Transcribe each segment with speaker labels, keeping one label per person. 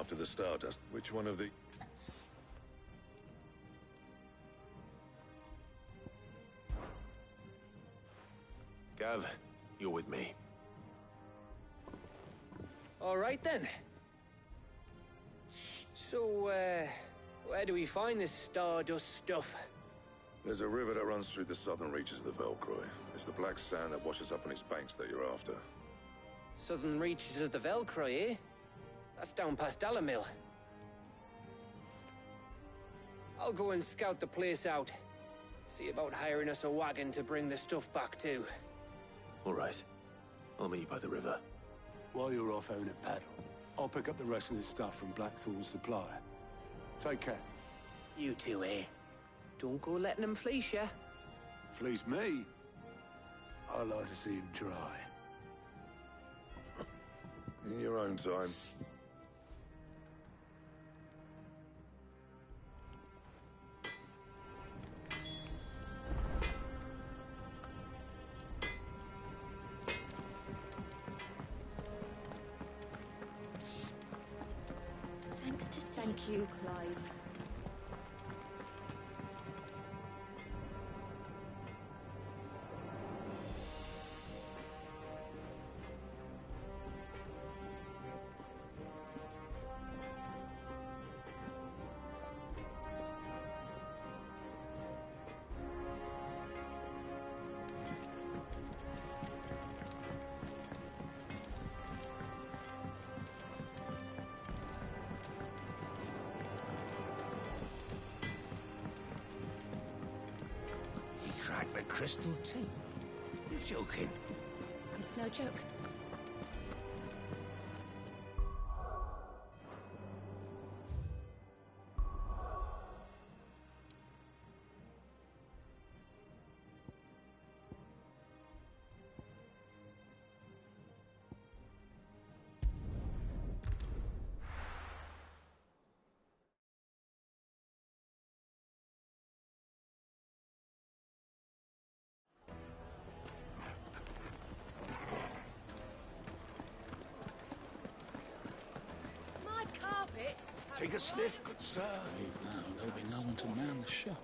Speaker 1: after the Stardust. Which one of the...
Speaker 2: Gav, you're with me.
Speaker 3: All right, then. So, where do we find this Stardust stuff?
Speaker 1: There's a river that runs through the southern reaches of the Velcroy. It's the black sand that washes up on its banks that you're after.
Speaker 3: Southern reaches of the Velcroy, eh? That's down past Alamil. I'll go and scout the place out. See about hiring us a wagon to bring the stuff back to.
Speaker 2: All right. I'll meet you by the river.
Speaker 4: While you're off having a paddle, I'll pick up the rest of the stuff from Blackthorn's supply. Take care.
Speaker 3: You two, eh? Don't go letting them fleece ya.
Speaker 4: Fleece me? I'd like to see him try.
Speaker 1: In your own time.
Speaker 5: Thank you, Clive.
Speaker 6: The crystal too? You're joking.
Speaker 5: It's no joke.
Speaker 6: Take a sniff, good sir.
Speaker 7: Leave now, there'll be no one to man the shop.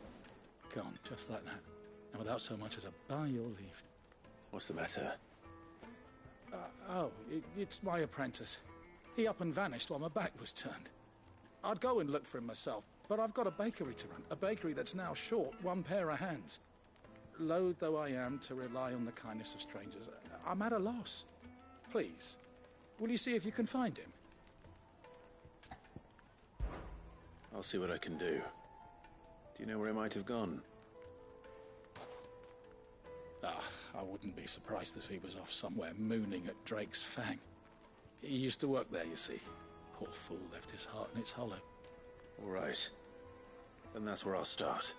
Speaker 7: Gone, just like that. And without so much as a by your leave.
Speaker 2: What's the matter?
Speaker 7: It's my apprentice. He up and vanished while my back was turned. I'd go and look for him myself, but I've got a bakery to run. A bakery that's now short one pair of hands. Loath though I am to rely on the kindness of strangers, I'm at a loss. Please, will you see if you can find him?
Speaker 2: I'll see what I can do. Do you know where he might have gone?
Speaker 7: I wouldn't be surprised if he was off somewhere mooning at Drake's Fang. He used to work there, you see. Poor fool left his heart in its hollow.
Speaker 2: All right. Then that's where I'll start.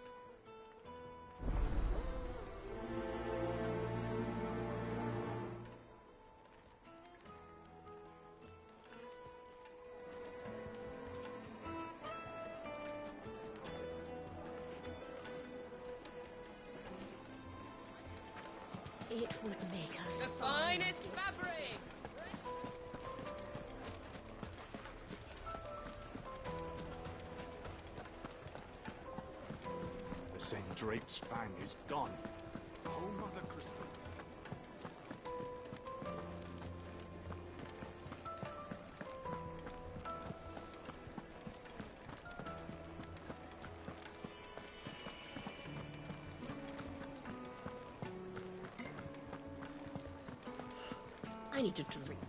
Speaker 5: It would make us
Speaker 8: the finest fabrics!
Speaker 6: The St. Drake's Fang is gone. Oh, Mother Crystal.
Speaker 5: I need a drink.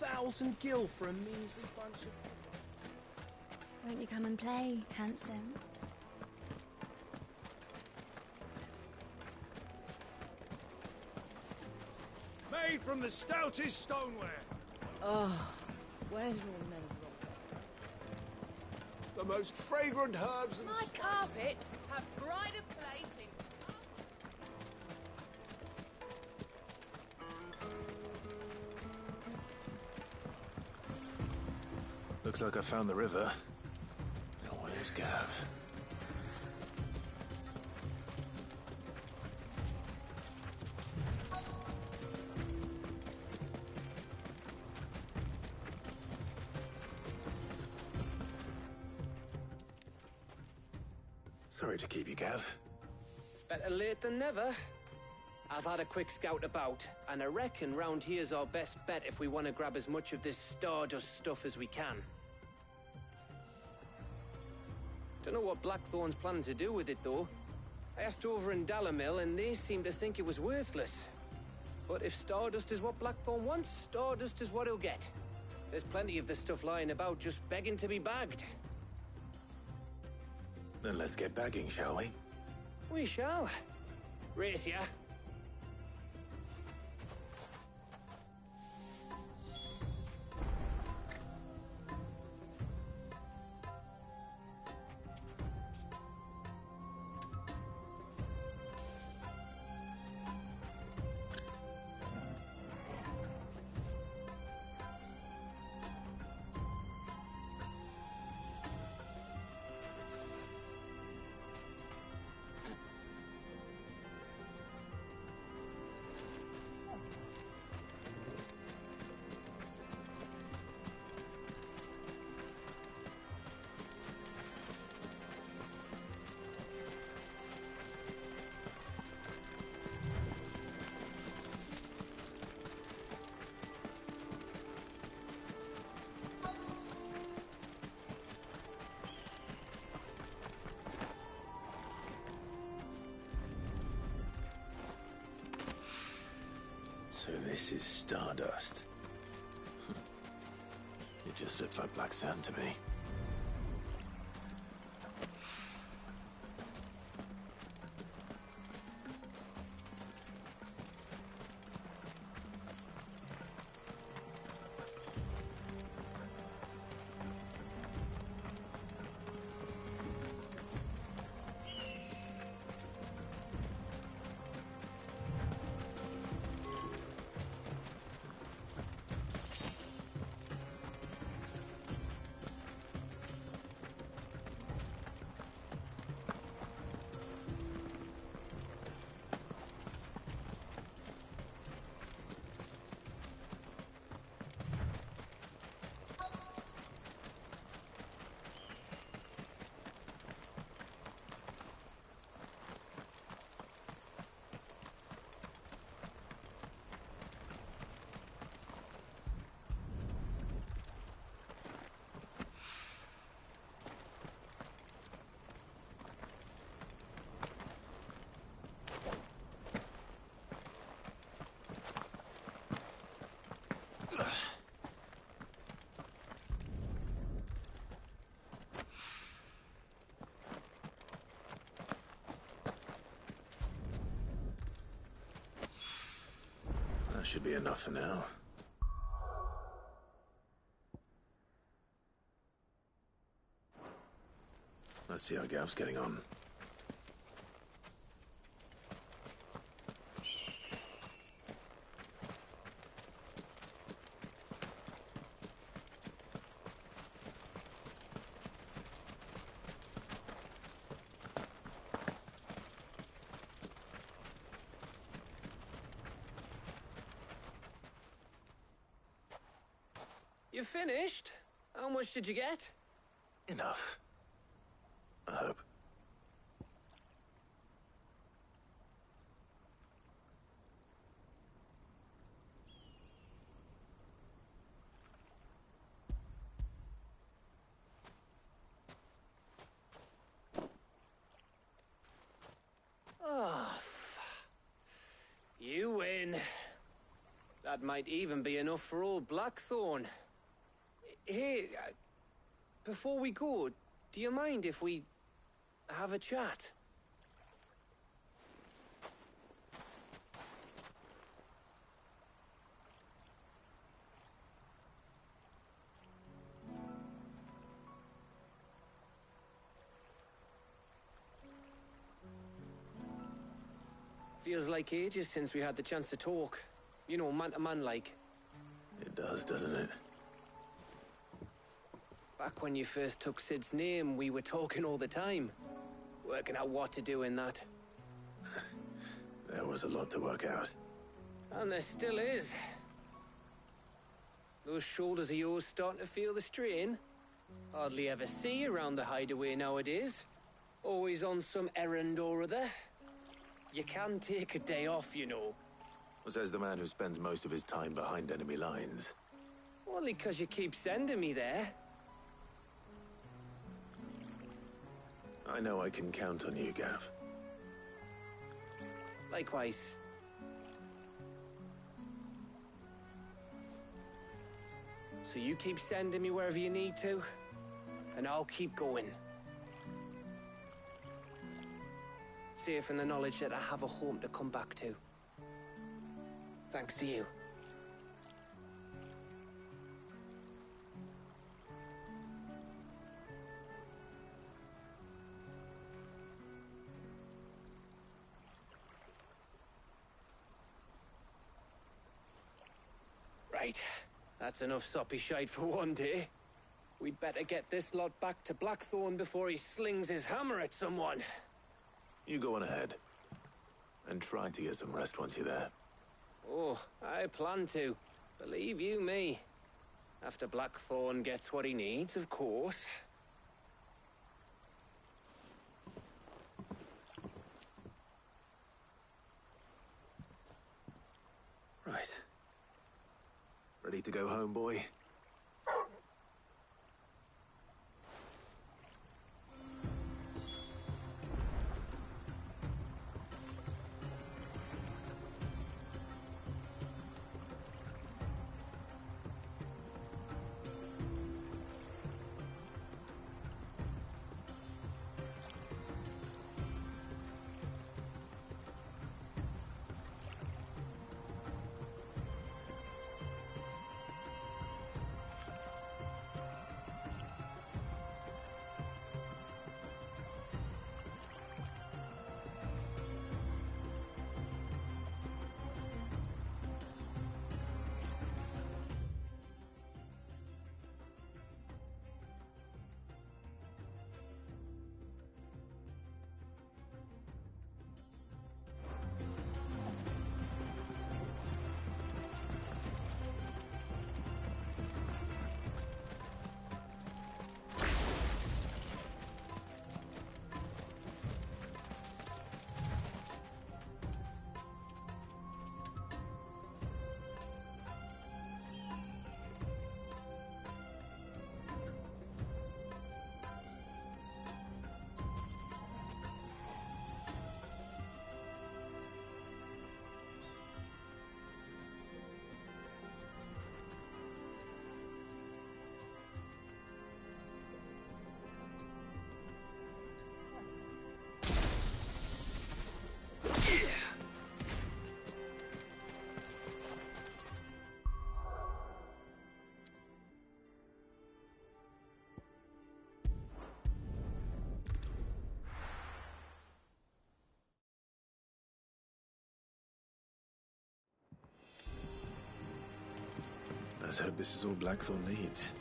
Speaker 9: $1,000 gil for a measly bunch of...
Speaker 5: Won't you come and play, handsome?
Speaker 6: Made from the stoutest stoneware.
Speaker 8: Oh, where did all the men of the
Speaker 6: The most fragrant herbs and
Speaker 8: My
Speaker 6: spices.
Speaker 8: carpets have pride of place in...
Speaker 2: Looks like I found the river. Now where's Gav? Sorry to keep you, Gav.
Speaker 3: Better late than never. I've had a quick scout about, and I reckon round here's our best bet if we want to grab as much of this Stardust stuff as we can. Don't know what Blackthorn's planning to do with it, though. I asked over in Dalamil, and they seem to think it was worthless. But if Stardust is what Blackthorn wants, Stardust is what he'll get. There's plenty of this stuff lying about, just begging to be bagged.
Speaker 2: Then let's get bagging, shall we?
Speaker 3: We shall. Race ya.
Speaker 2: So this is Stardust. It just looks like black sand to me. That should be enough for now. Let's see how Gav's getting on.
Speaker 3: You finished? How much did you get?
Speaker 2: Enough. I hope.
Speaker 3: Oh, you win. That might even be enough for old Blackthorn. Hey, before we go, do you mind if we have a chat? Feels like ages since we had the chance to talk. You know, man to man like.
Speaker 2: It does, doesn't it?
Speaker 3: Back when you first took Sid's name, we were talking all the time. Working out what to do in that.
Speaker 2: There was a lot to work out.
Speaker 3: And there still is. Those shoulders of yours starting to feel the strain. Hardly ever see you around the hideaway nowadays. Always on some errand or other. You can take a day off, you know.
Speaker 2: Says the man who spends most of his time behind enemy lines.
Speaker 3: Only 'cause you keep sending me there.
Speaker 2: I know I can count on you, Gav.
Speaker 3: Likewise. So you keep sending me wherever you need to, and I'll keep going. Safe in the knowledge that I have a home to come back to. Thanks to you. Right. That's enough soppy shite for one day. We'd better get this lot back to Blackthorn before he slings his hammer at someone.
Speaker 2: You go on ahead. And try to get some rest once you're there.
Speaker 3: Oh, I plan to. Believe you me. After Blackthorn gets what he needs, of course.
Speaker 2: Right. Ready to go home, boy? Let's hope this is all Blackthorn needs.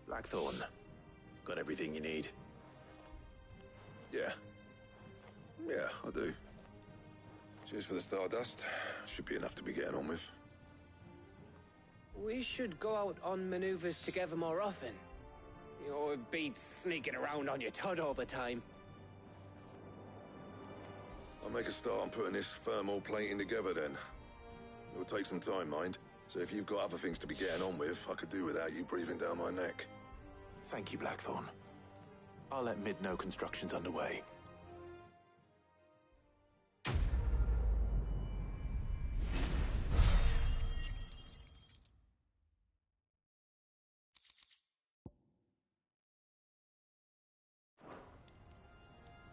Speaker 2: Blackthorn, got everything you need?
Speaker 1: Yeah. Yeah, I do. Cheers for the Stardust. Should be enough to be getting on with.
Speaker 3: We should go out on maneuvers together more often. You know, it beats sneaking around on your Todd all the time.
Speaker 1: I'll make a start on putting this thermal plating together then. It'll take some time, mind. So if you've got other things to be getting on with, I could do without you breathing down my neck.
Speaker 2: Thank you, Blackthorn. I'll let Mid know construction's underway.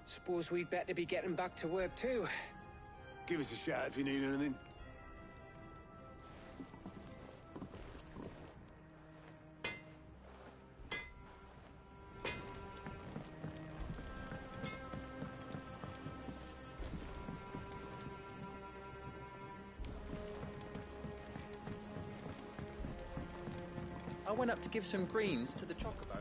Speaker 3: Suppose we'd better be getting back to work too.
Speaker 4: Give us a shout if you need anything.
Speaker 10: I went up to give some greens to the chocobo.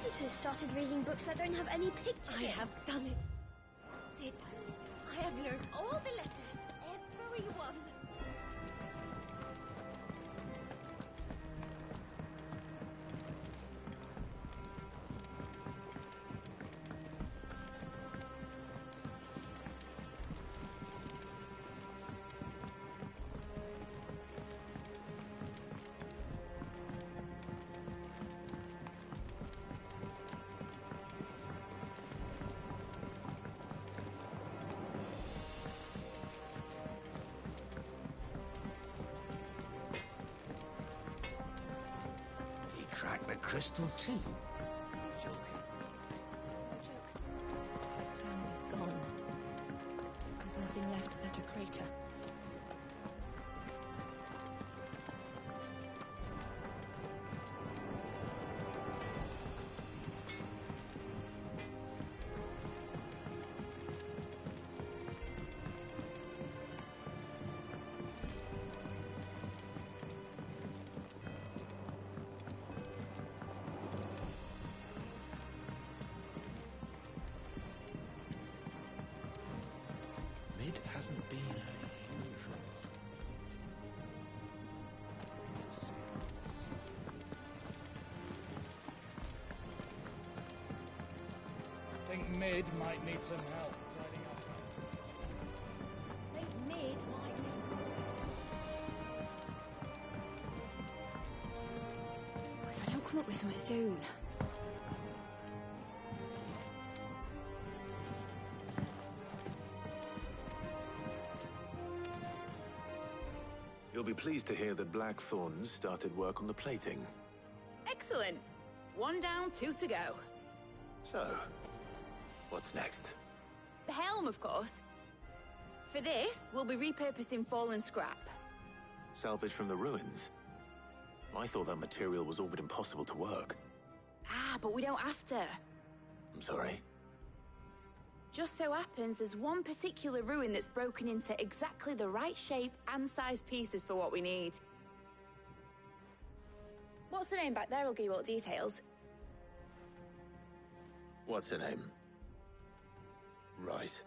Speaker 5: Editors started reading books that don't have any pictures.
Speaker 11: I have done it. Sid, I have learned all the letters. Every one.
Speaker 6: Crack the crystal too. Joking.
Speaker 11: It's no joke. Black's family's gone. There's nothing left but a crater.
Speaker 6: Mid hasn't been unusual.
Speaker 7: Think Mid might need some help tidying up.
Speaker 11: I think Mid might be...
Speaker 5: If I don't come up with something soon.
Speaker 2: You'll be pleased to hear that Blackthorn's started work on the plating.
Speaker 8: Excellent. One down, two to go.
Speaker 2: So, what's next?
Speaker 8: The helm, of course. For this, we'll be repurposing fallen scrap.
Speaker 2: Salvage from the ruins? I thought that material was all but impossible to work.
Speaker 8: Ah, but we don't have to.
Speaker 2: I'm sorry.
Speaker 8: Just so happens there's one particular ruin that's broken into exactly the right shape and size pieces for what we need. What's the name back there? I'll give you all the details.
Speaker 2: What's her name? Right.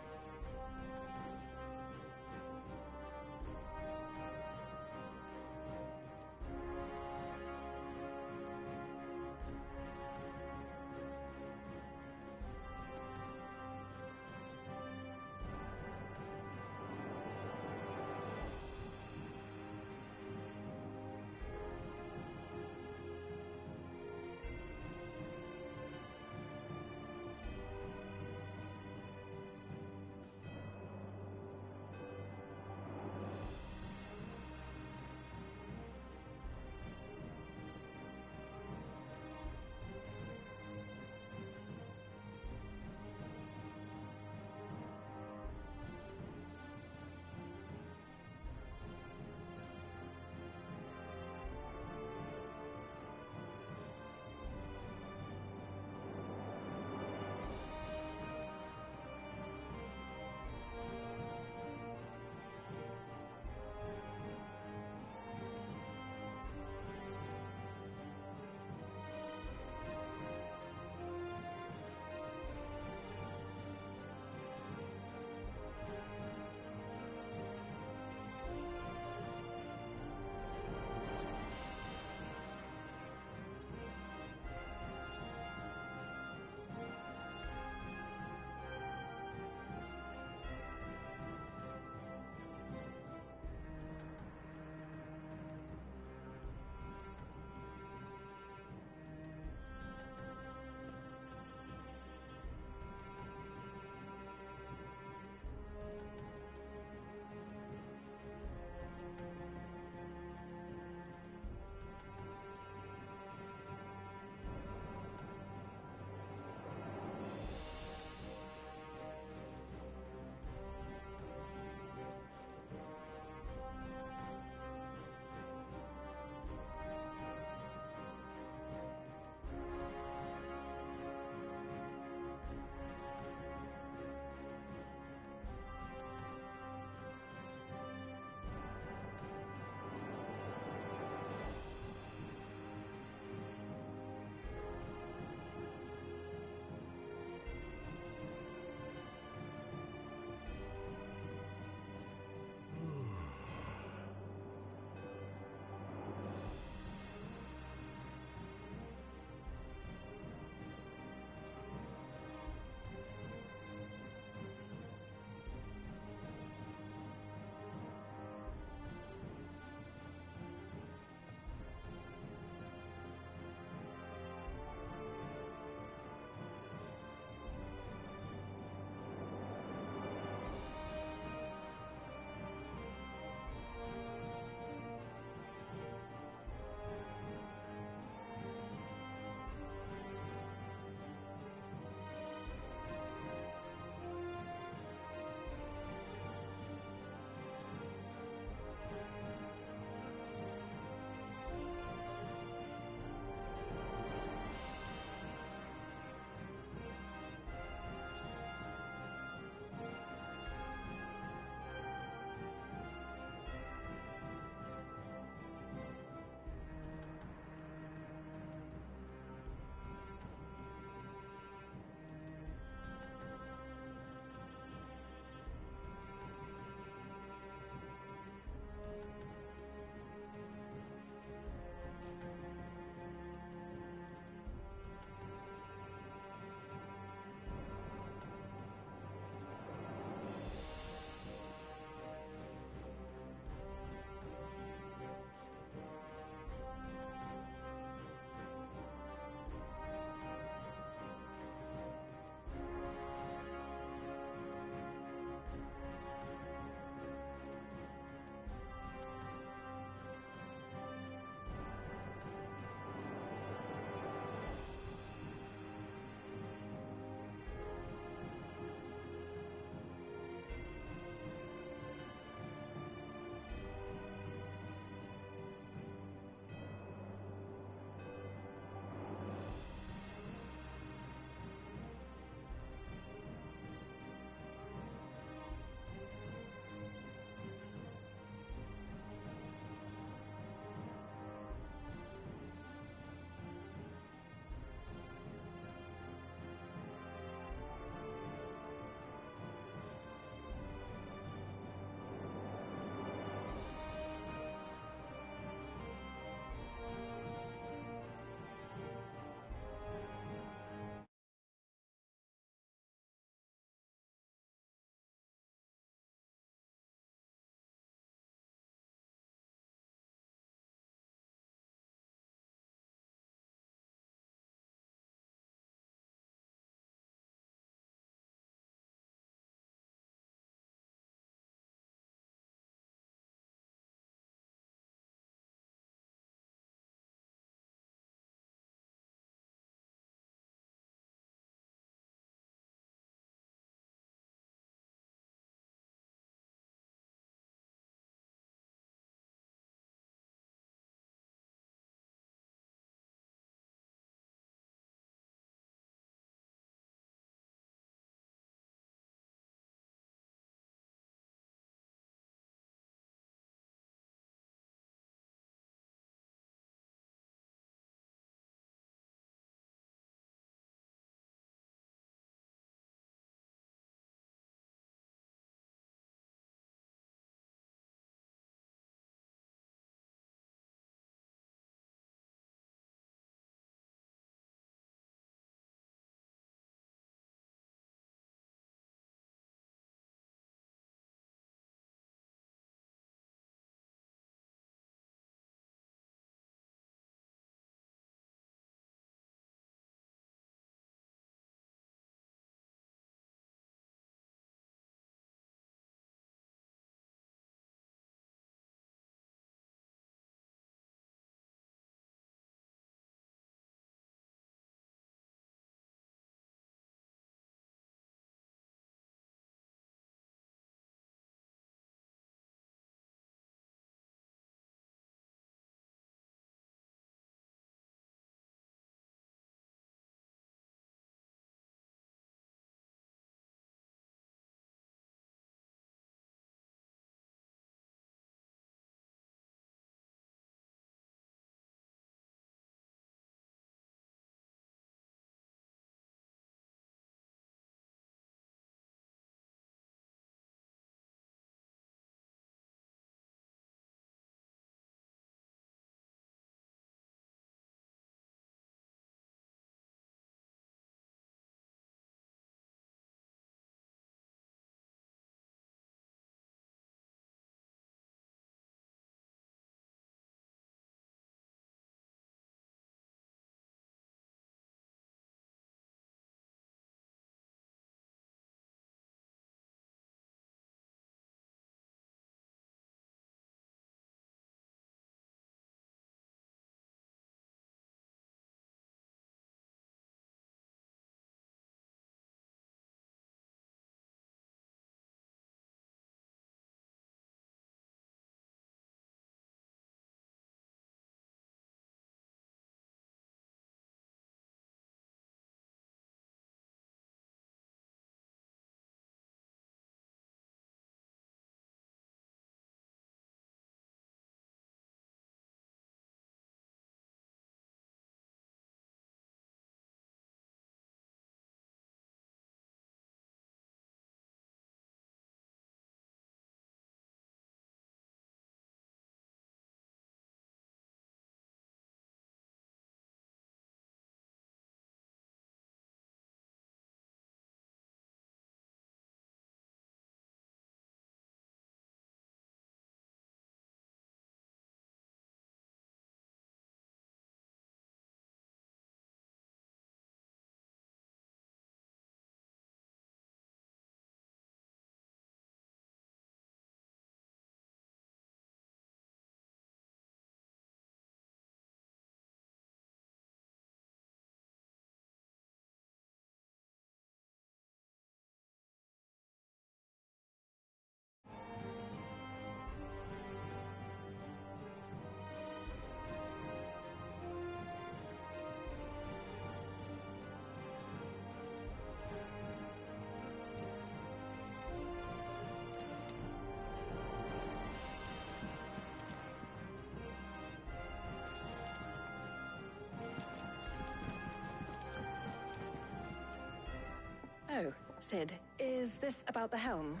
Speaker 12: So, Sid, is this about the helm?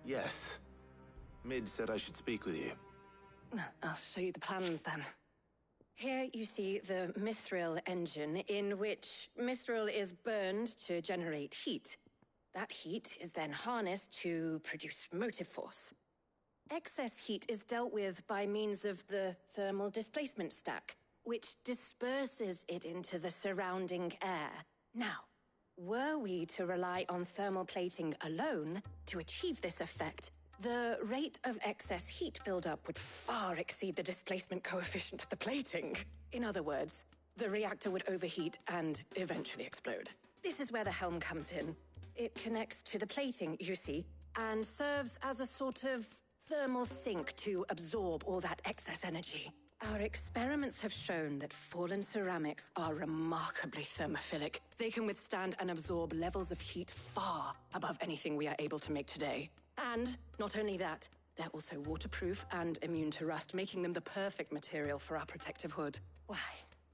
Speaker 2: Yes. Mid said I should speak with you.
Speaker 12: I'll show you the plans then. Here you see the mithril engine, in which mithril is burned to generate heat. That heat is then harnessed to produce motive force. Excess heat is dealt with by means of the thermal displacement stack, which disperses it into the surrounding air. Now, were we to rely on thermal plating alone to achieve this effect, the rate of excess heat buildup would far exceed the displacement coefficient of the plating. In other words, the reactor would overheat and eventually explode. This is where the helm comes in. It connects to the plating, you see, and serves as a sort of thermal sink to absorb all that excess energy. Our experiments have shown that fallen ceramics are remarkably thermophilic. They can withstand and absorb levels of heat far above anything we are able to make today. And not only that, they're also waterproof and immune to rust, making them the perfect material for our protective hood. Why,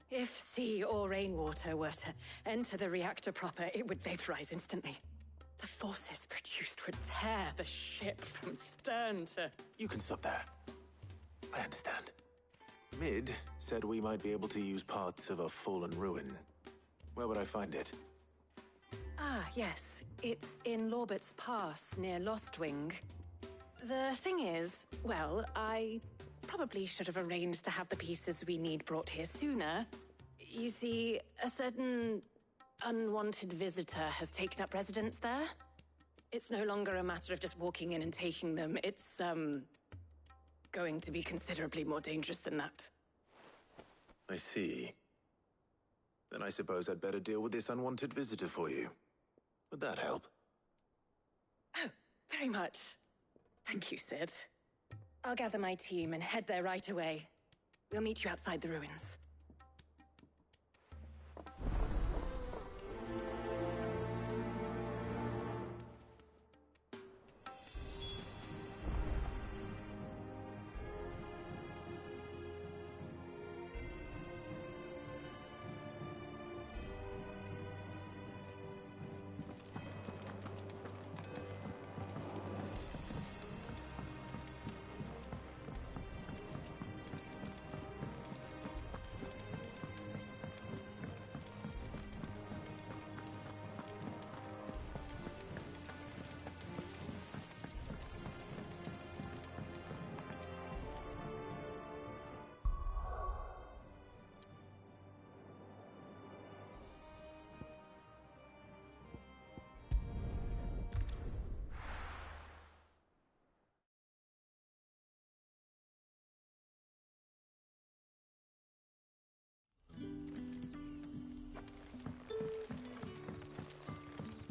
Speaker 12: if sea or rainwater were to enter the reactor proper, it would vaporize instantly. The forces produced would tear the ship from stern to...
Speaker 2: You can stop there. I understand. Mid said we might be able to use parts of a fallen ruin. Where would I find it?
Speaker 12: Ah, yes. It's in Lorbert's Pass, near Lostwing. The thing is, well, I probably should have arranged to have the pieces we need brought here sooner. You see, a certain unwanted visitor has taken up residence there. It's no longer a matter of just walking in and taking them. It's, going to be considerably more dangerous than that.
Speaker 2: I see. Then I suppose I'd better deal with this unwanted visitor for you. Would that help?
Speaker 12: Oh, very much. Thank you, Sid. I'll gather my team and head there right away. We'll meet you outside the ruins.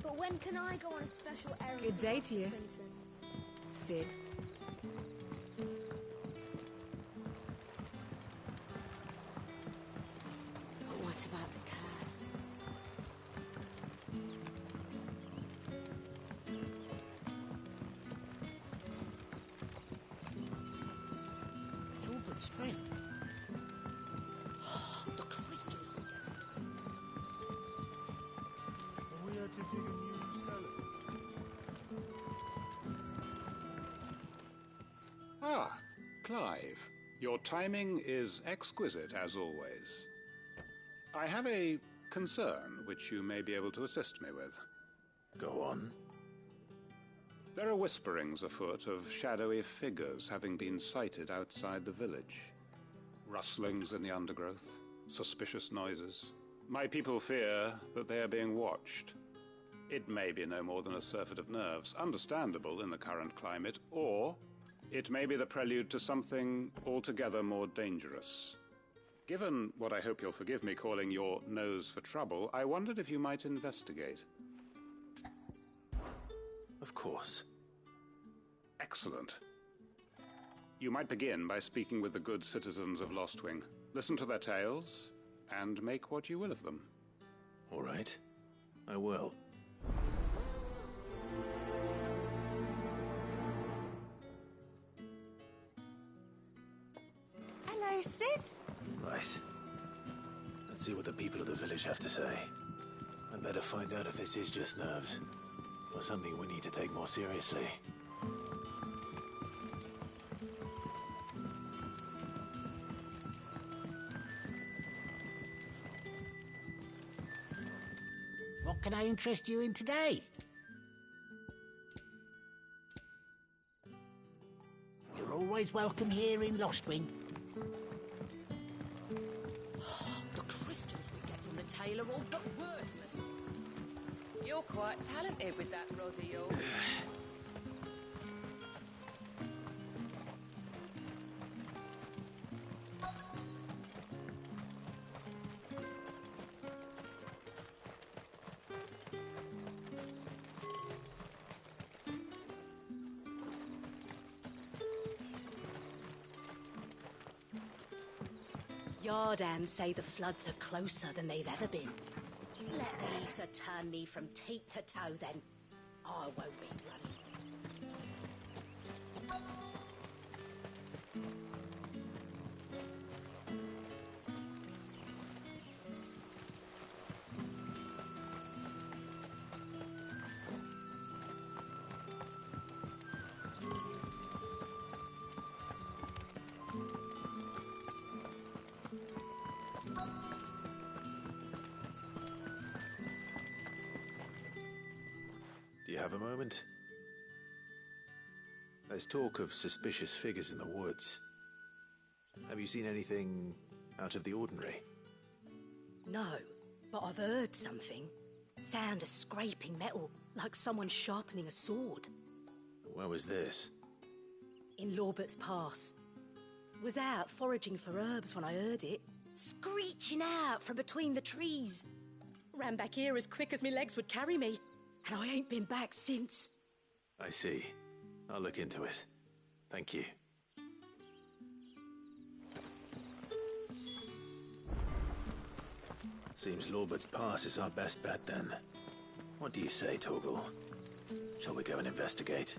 Speaker 5: But when can I go on a special errand?
Speaker 11: Good
Speaker 5: for
Speaker 11: day
Speaker 5: Master
Speaker 11: to you.
Speaker 5: Quentin?
Speaker 11: Sid. But what about the curse?
Speaker 9: It's all but spent. The crystals will get rid of it.
Speaker 6: And we had to dig a new cellar.
Speaker 13: Ah, Clive. Your timing is exquisite, as always. I have a concern which you may be able to assist me with.
Speaker 2: Go on.
Speaker 13: There are whisperings afoot of shadowy figures having been sighted outside the village. Rustlings in the undergrowth, suspicious noises. My people fear that they are being watched. It may be no more than a surfeit of nerves, understandable in the current climate, or it may be the prelude to something altogether more dangerous. Given what I hope you'll forgive me calling your nose for trouble, I wondered if you might investigate.
Speaker 2: Of course.
Speaker 13: Excellent. You might begin by speaking with the good citizens of Lostwing. Listen to their tales, and make what you will of them.
Speaker 2: All right. I will.
Speaker 8: Hello, Sid.
Speaker 2: Right. Let's see what the people of the village have to say. I better find out if this is just nerves, or something we need to take more seriously.
Speaker 9: What can I interest you in today? You're always welcome here in Lostwing.
Speaker 8: The crystals we get from the tailor all but worthless. You're quite talented with that rod of yours.
Speaker 14: Yardan say the floods are closer than they've ever been. Let the ether turn me from teat to toe, then. I won't be running.
Speaker 2: Do you have a moment? There's talk of suspicious figures in the woods. Have you seen anything out of the ordinary?
Speaker 14: No, but I've heard something. Sound of scraping metal, like someone sharpening a sword.
Speaker 2: Where was this?
Speaker 14: In Lorbert's Pass. Was out foraging for herbs when I heard it, screeching out from between the trees. Ran back here as quick as my legs would carry me, and I ain't been back since.
Speaker 2: I see. I'll look into it. Thank you. Seems Lorbert's Pass is our best bet then. What do you say, Torgal? Shall we go and investigate?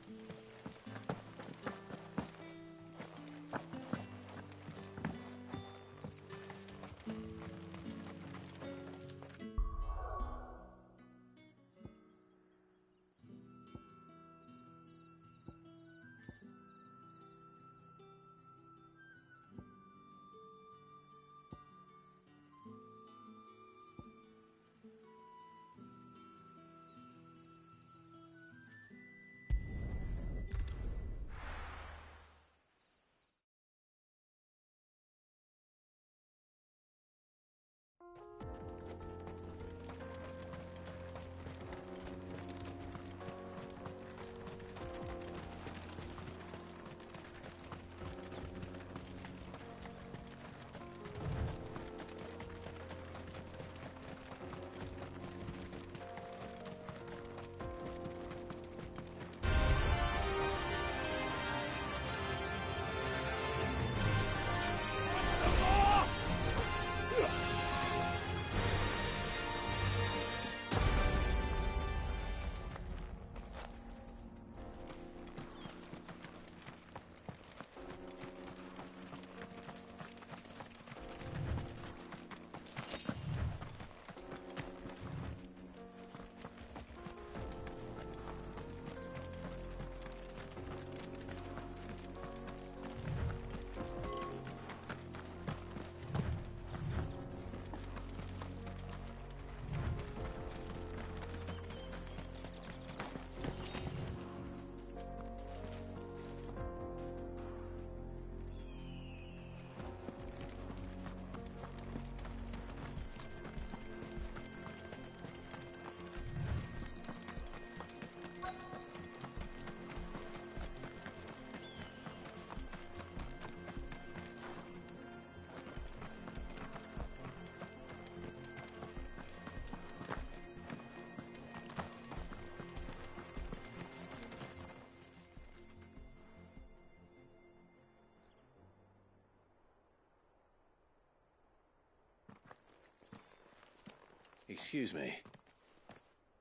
Speaker 2: Excuse me.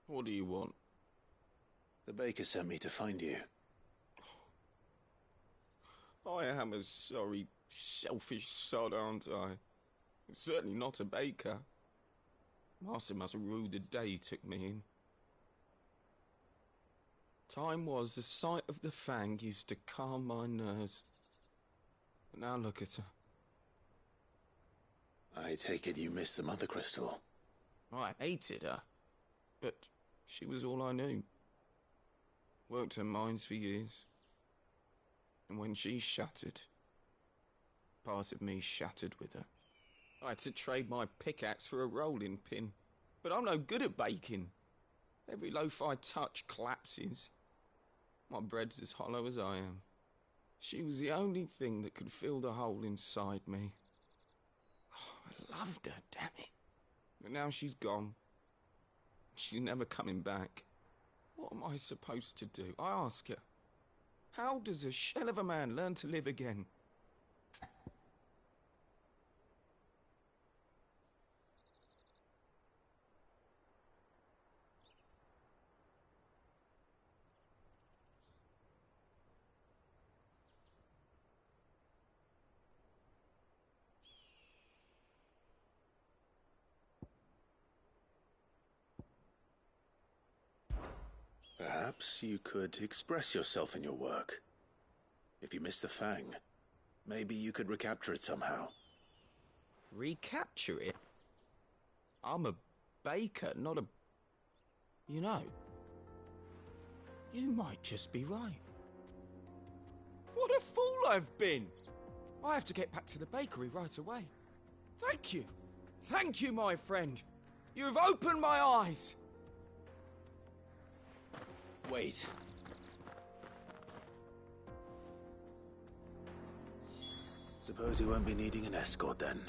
Speaker 15: What do you want?
Speaker 2: The baker sent me to find you.
Speaker 15: I am a sorry, selfish sod, aren't I? Certainly not a baker. Master must have ruled the day he took me in. Time was the sight of the Fang used to calm my nerves. But now look at her.
Speaker 2: I take it you missed the Mother Crystal.
Speaker 15: I hated her, but she was all I knew. Worked her mines for years. And when she shattered, part of me shattered with her. I had to trade my pickaxe for a rolling pin, but I'm no good at baking. Every loaf I touch collapses. My bread's as hollow as I am. She was the only thing that could fill the hole inside me. Oh, I loved her, damn it. But now she's gone. She's never coming back. What am I supposed to do? I ask her. How does a shell of a man learn to live again?
Speaker 2: Perhaps you could express yourself in your work. If you miss the Fang, maybe you could recapture it somehow.
Speaker 15: Recapture it? I'm a baker, not a... You know, you might just be right. What a fool I've been! I have to get back to the bakery right away. Thank you. Thank you, my friend. You've opened my eyes.
Speaker 2: Wait. Suppose you won't be needing an escort then.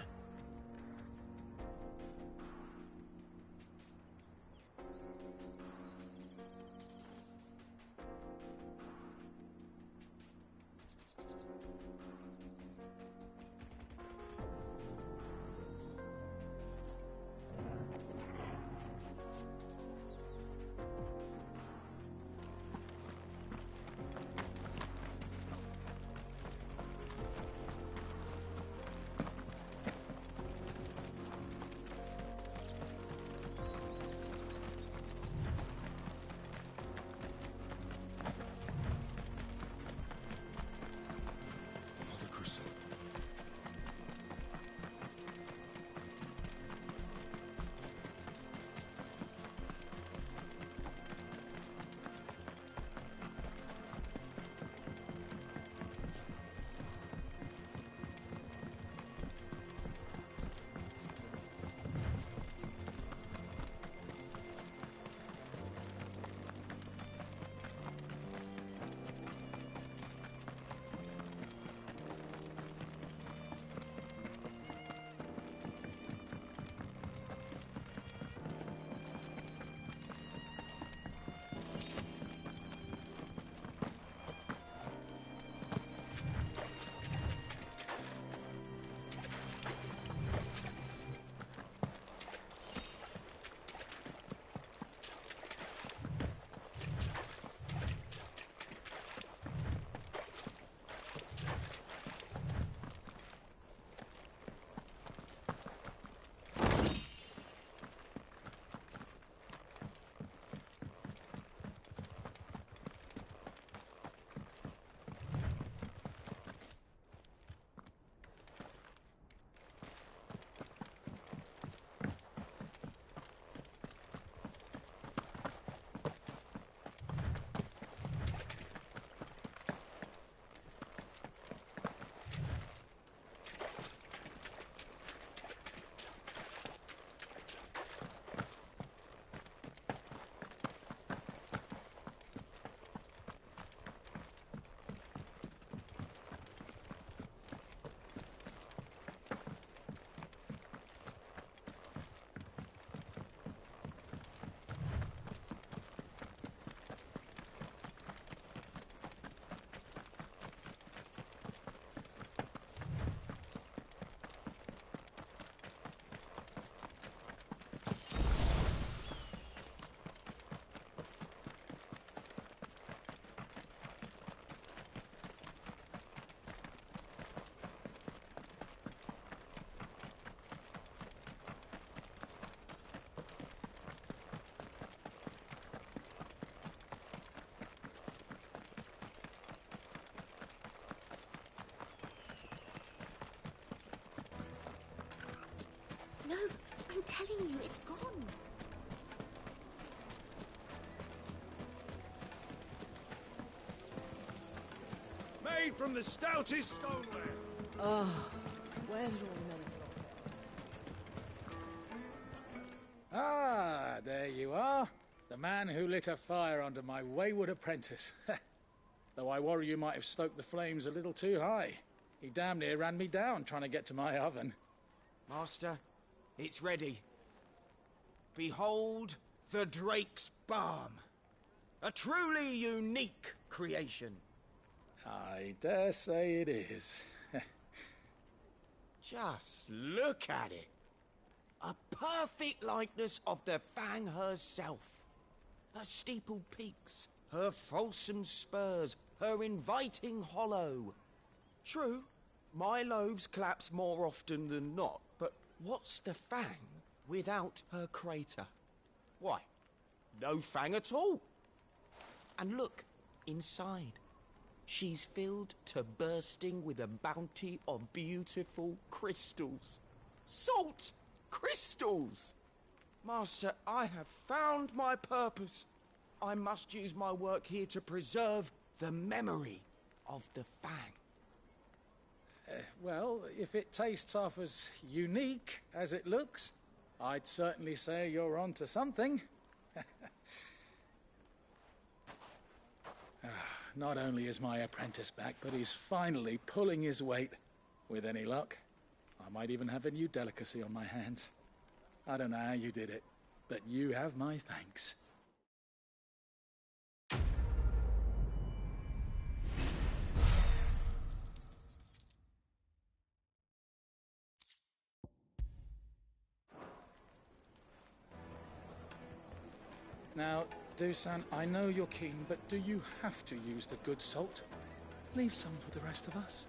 Speaker 6: made from the stoutest stoneware.
Speaker 11: Oh, where did all the men flock?
Speaker 7: Ah, there you are. The man who lit a fire under my wayward apprentice. Though I worry you might have stoked the flames a little too high. He damn near ran me down trying to get to my oven.
Speaker 15: Master, it's ready. Behold the Drake's Balm. A truly unique creation.
Speaker 7: I dare say it is.
Speaker 15: Just look at it. A perfect likeness of the Fang herself. Her steepled peaks, her fulsome spurs, her inviting hollow. True, my loaves collapse more often than not, but what's the Fang without her crater? Why, no Fang at all. And look, inside. She's filled to bursting with a bounty of beautiful crystals. Salt crystals! Master, I have found my purpose. I must use my work here to preserve the memory of the Fang.
Speaker 7: Well, if it tastes half as unique as it looks, I'd certainly say you're onto something. Not only is my apprentice back, but he's finally pulling his weight. With any luck, I might even have a new delicacy on my hands. I don't know how you did it, but you have my thanks. Now, Dusan, I know you're keen, but do you have to use the good salt? Leave some for the rest of us.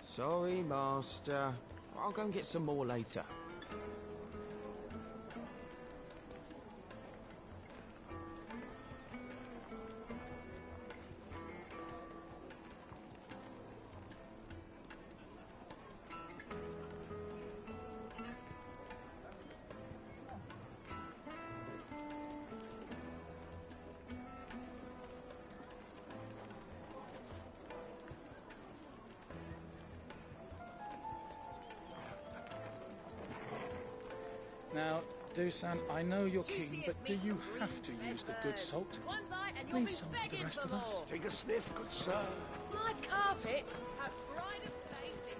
Speaker 15: Sorry, Master. I'll go and get some more later.
Speaker 7: Now, Dusan, I know you're keen, but do you have to use the good salt? Leave some for the rest of us.
Speaker 4: Take a sniff, good sir.
Speaker 11: My carpets have pride of place in...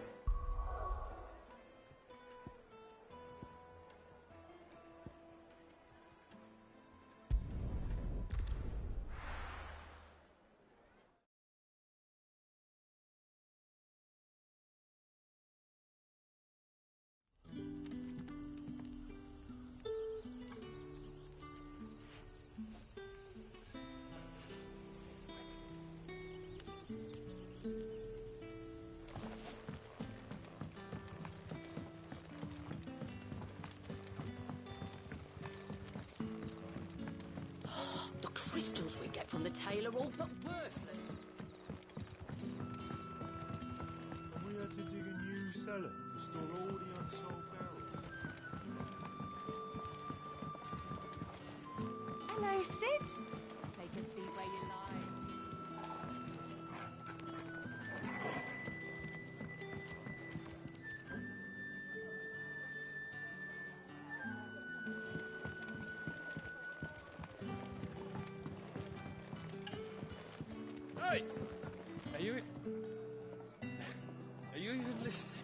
Speaker 14: The crystals we get from the tailor all but worthless.
Speaker 6: We had to dig a new cellar to store all the unsold barrels.
Speaker 8: Hello, Sid. Take a seat where you like.
Speaker 3: Hey! Are you even listening?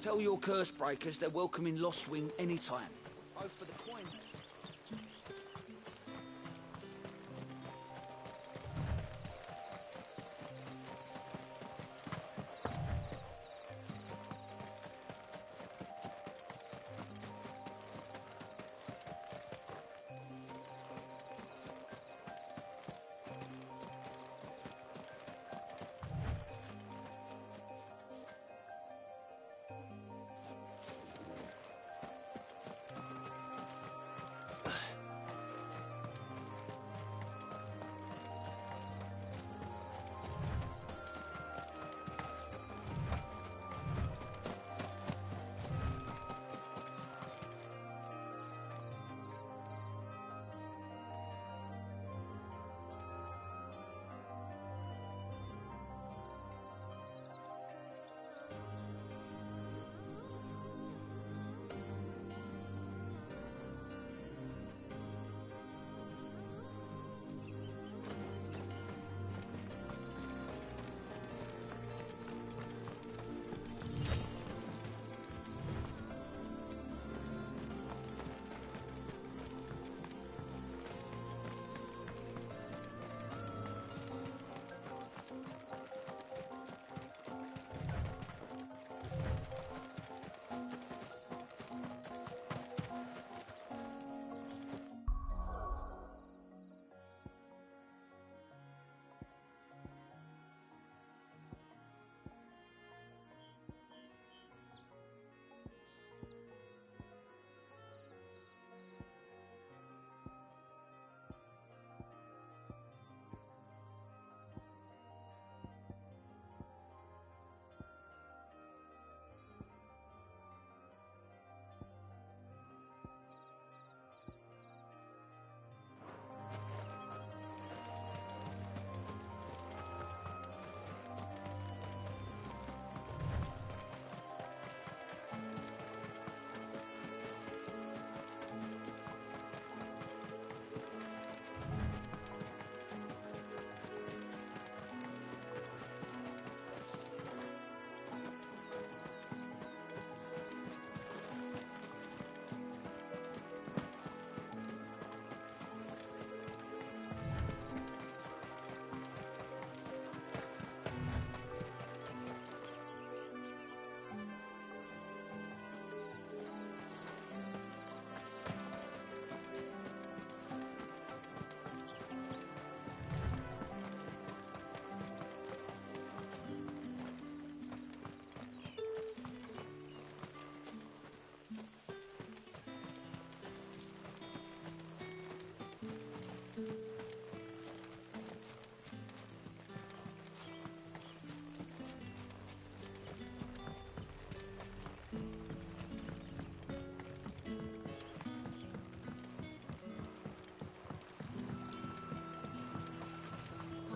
Speaker 16: Tell your curse breakers they're welcome in Lostwing anytime. Both for the coin.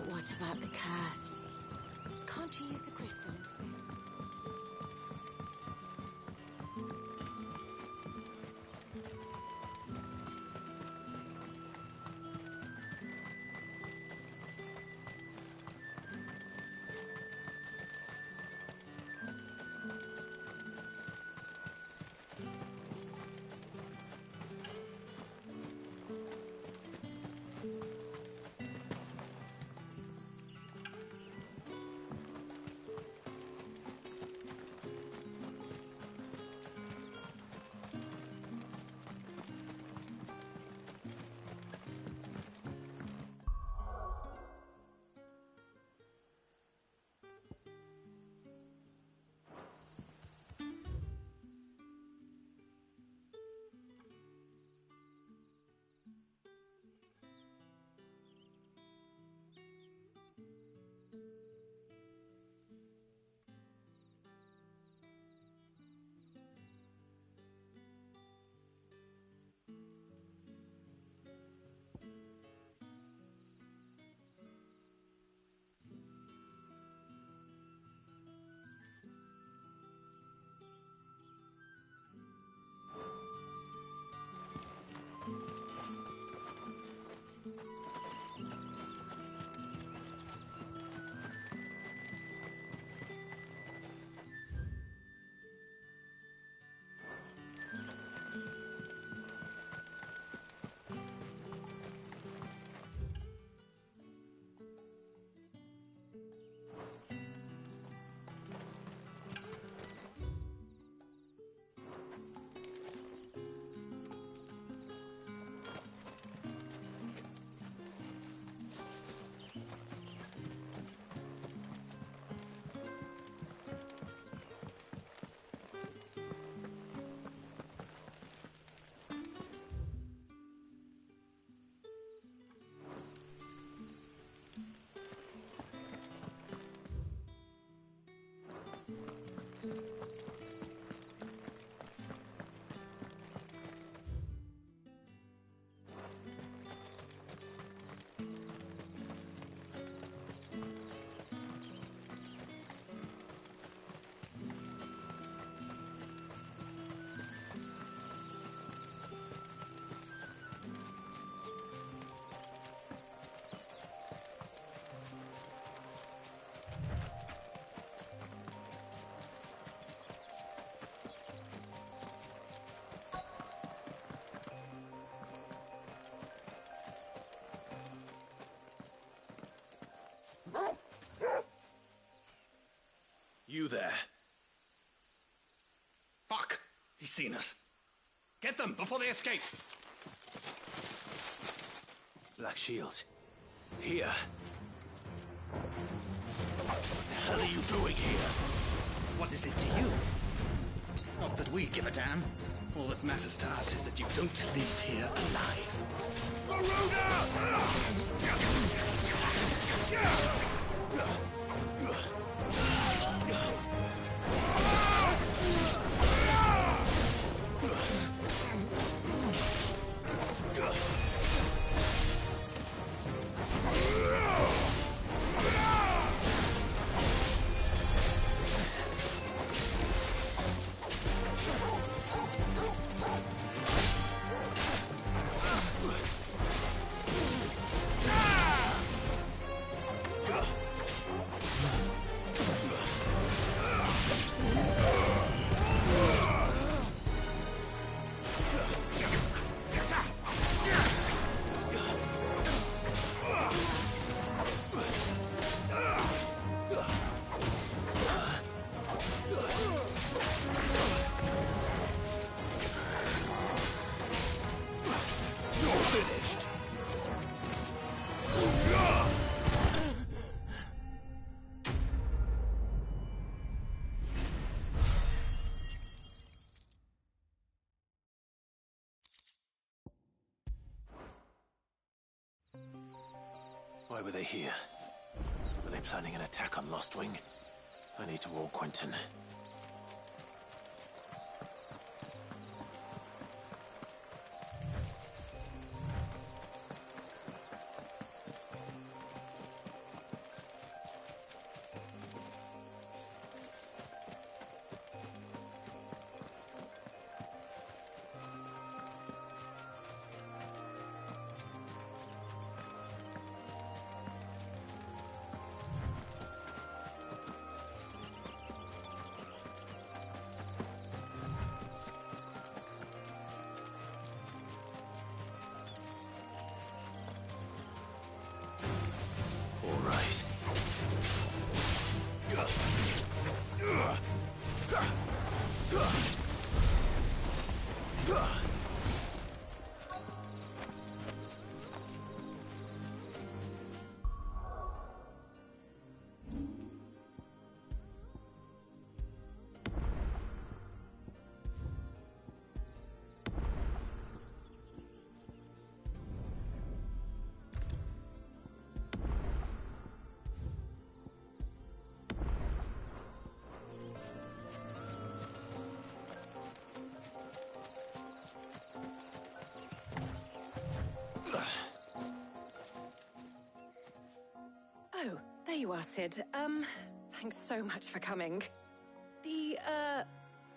Speaker 14: What about the curse? Can't you use the crystal instead?
Speaker 17: You there.
Speaker 6: Fuck! He's seen us. Get them before they escape!
Speaker 2: Black Shields. Here. What the hell are you doing here?
Speaker 6: What is it to you? Not that we give a damn. All that matters to us is that you don't leave here alive.
Speaker 2: Why were they here? Were they planning an attack on Lost Wing? I need to warn Quentin.
Speaker 12: Oh, there you are, Sid. Thanks so much for coming. The,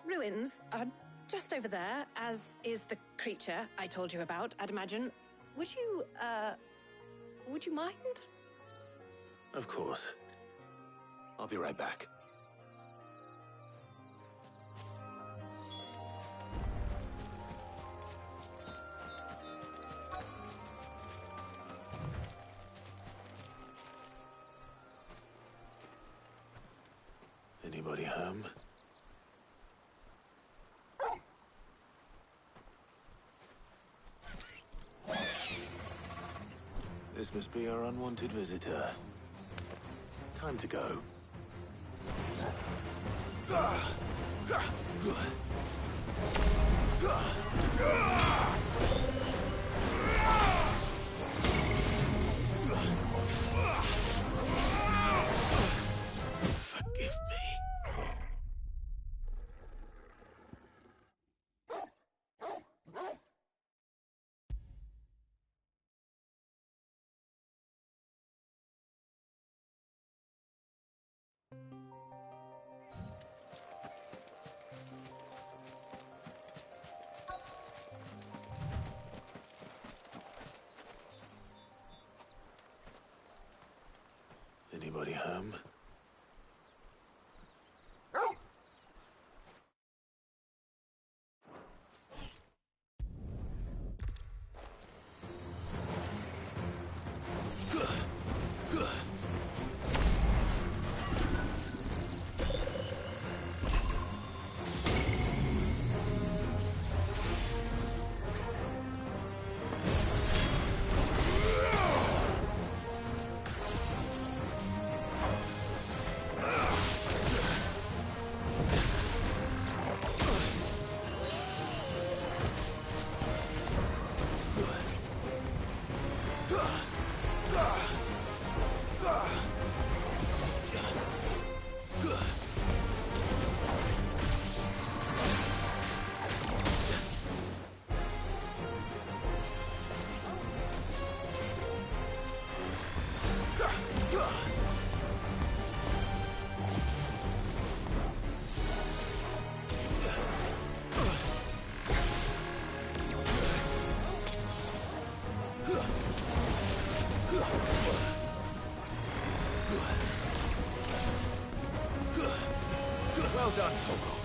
Speaker 12: ruins are just over there, as is the creature I told you about, I'd imagine. Would you mind?
Speaker 2: Of course. I'll be right back. Anybody home? This must be our unwanted visitor. Time to go. Forgive me. Anybody home?
Speaker 15: Well done, Toro.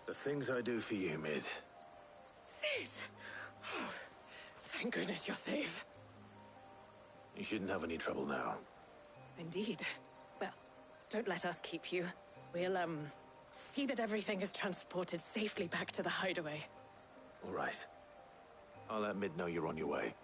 Speaker 2: The things I do for you, Mid.
Speaker 12: Sid! Oh, thank goodness you're safe.
Speaker 2: You shouldn't have any trouble now.
Speaker 12: Indeed. Well, don't let us keep you. We'll, see that everything is transported safely back to the hideaway.
Speaker 2: All right. I'll let Mid know you're on your way.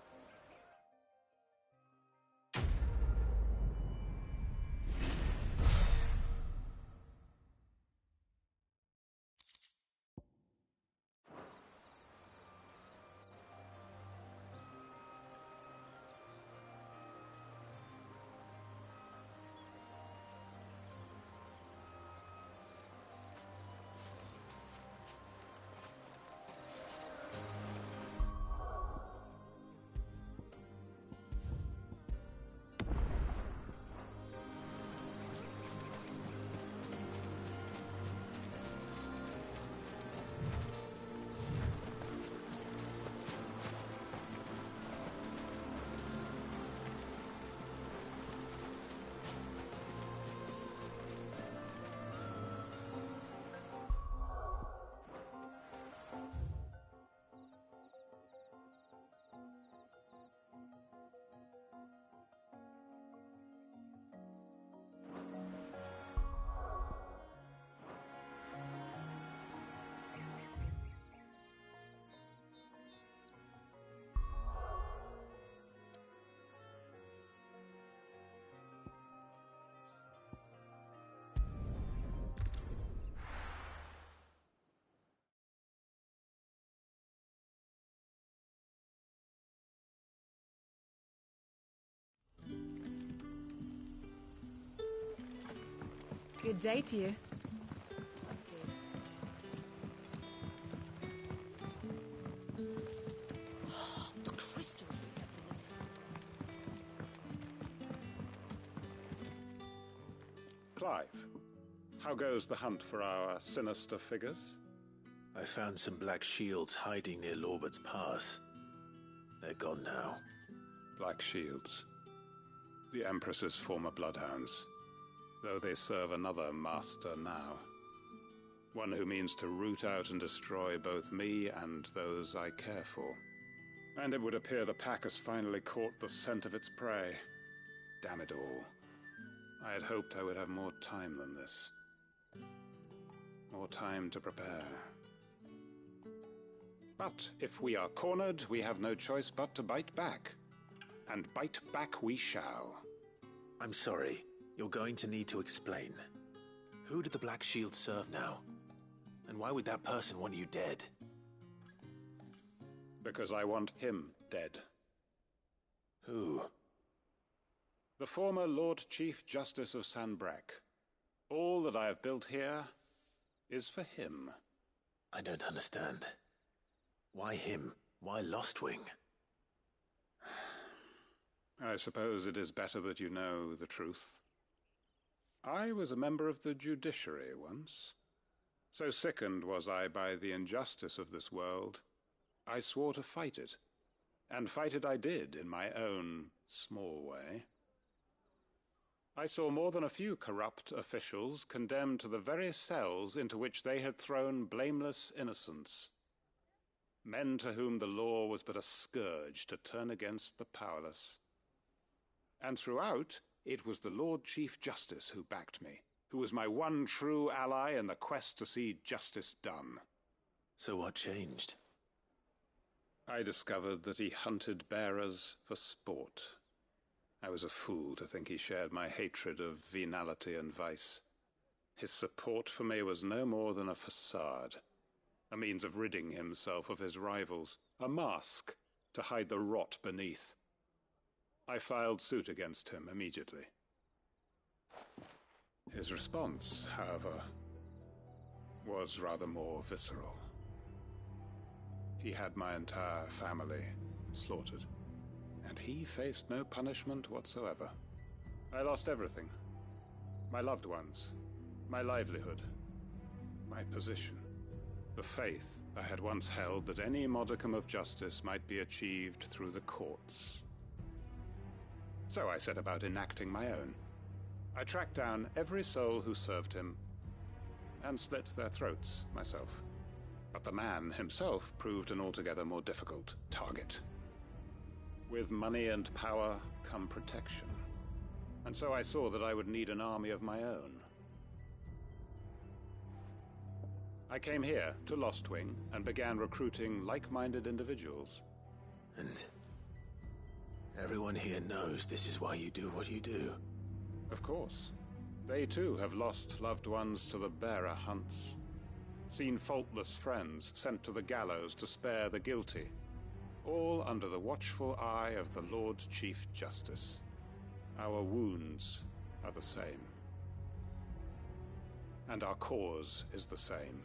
Speaker 11: Good day to you.
Speaker 14: The crystals we get from the
Speaker 13: Clive, how goes the hunt for our sinister figures?
Speaker 2: I found some black shields hiding near Lorbert's Pass. They're gone now.
Speaker 13: Black shields. The Empress's former bloodhounds. Though they serve another master now. One who means to root out and destroy both me and those I care for. And it would appear the pack has finally caught the scent of its prey. Damn it all. I had hoped I would have more time than this. More time to prepare. But if we are cornered, we have no choice but to bite back. And bite back we shall.
Speaker 2: I'm sorry. You're going to need to explain. Who did the Black Shield serve now? And why would that person want you dead?
Speaker 13: Because I want him dead.
Speaker 2: Who?
Speaker 13: The former Lord Chief Justice of Sanbreque. All that I have built here is for him.
Speaker 2: I don't understand. Why him? Why Lostwing?
Speaker 13: I suppose it is better that you know the truth. I was a member of the judiciary once. So sickened was I by the injustice of this world, I swore to fight it. And fight it I did in my own small way. I saw more than a few corrupt officials condemned to the very cells into which they had thrown blameless innocents. Men to whom the law was but a scourge to turn against the powerless. And throughout, it was the Lord Chief Justice who backed me, who was my one true ally in the quest to see justice done.
Speaker 2: So what changed?
Speaker 13: I discovered that he hunted bearers for sport. I was a fool to think he shared my hatred of venality and vice. His support for me was no more than a facade, a means of ridding himself of his rivals, a mask to hide the rot beneath. I filed suit against him immediately. His response, however, was rather more visceral. He had my entire family slaughtered, and he faced no punishment whatsoever. I lost everything. My loved ones, my livelihood, my position, the faith I had once held that any modicum of justice might be achieved through the courts. So I set about enacting my own. I tracked down every soul who served him, and slit their throats myself. But the man himself proved an altogether more difficult target. With money and power come protection. And so I saw that I would need an army of my own. I came here to Lostwing and began recruiting like-minded individuals.
Speaker 2: And everyone here knows this is why you do what you do.
Speaker 13: Of course. They too have lost loved ones to the bearer hunts. Seen faultless friends sent to the gallows to spare the guilty. All under the watchful eye of the Lord Chief Justice. Our wounds are the same. And our cause is the same.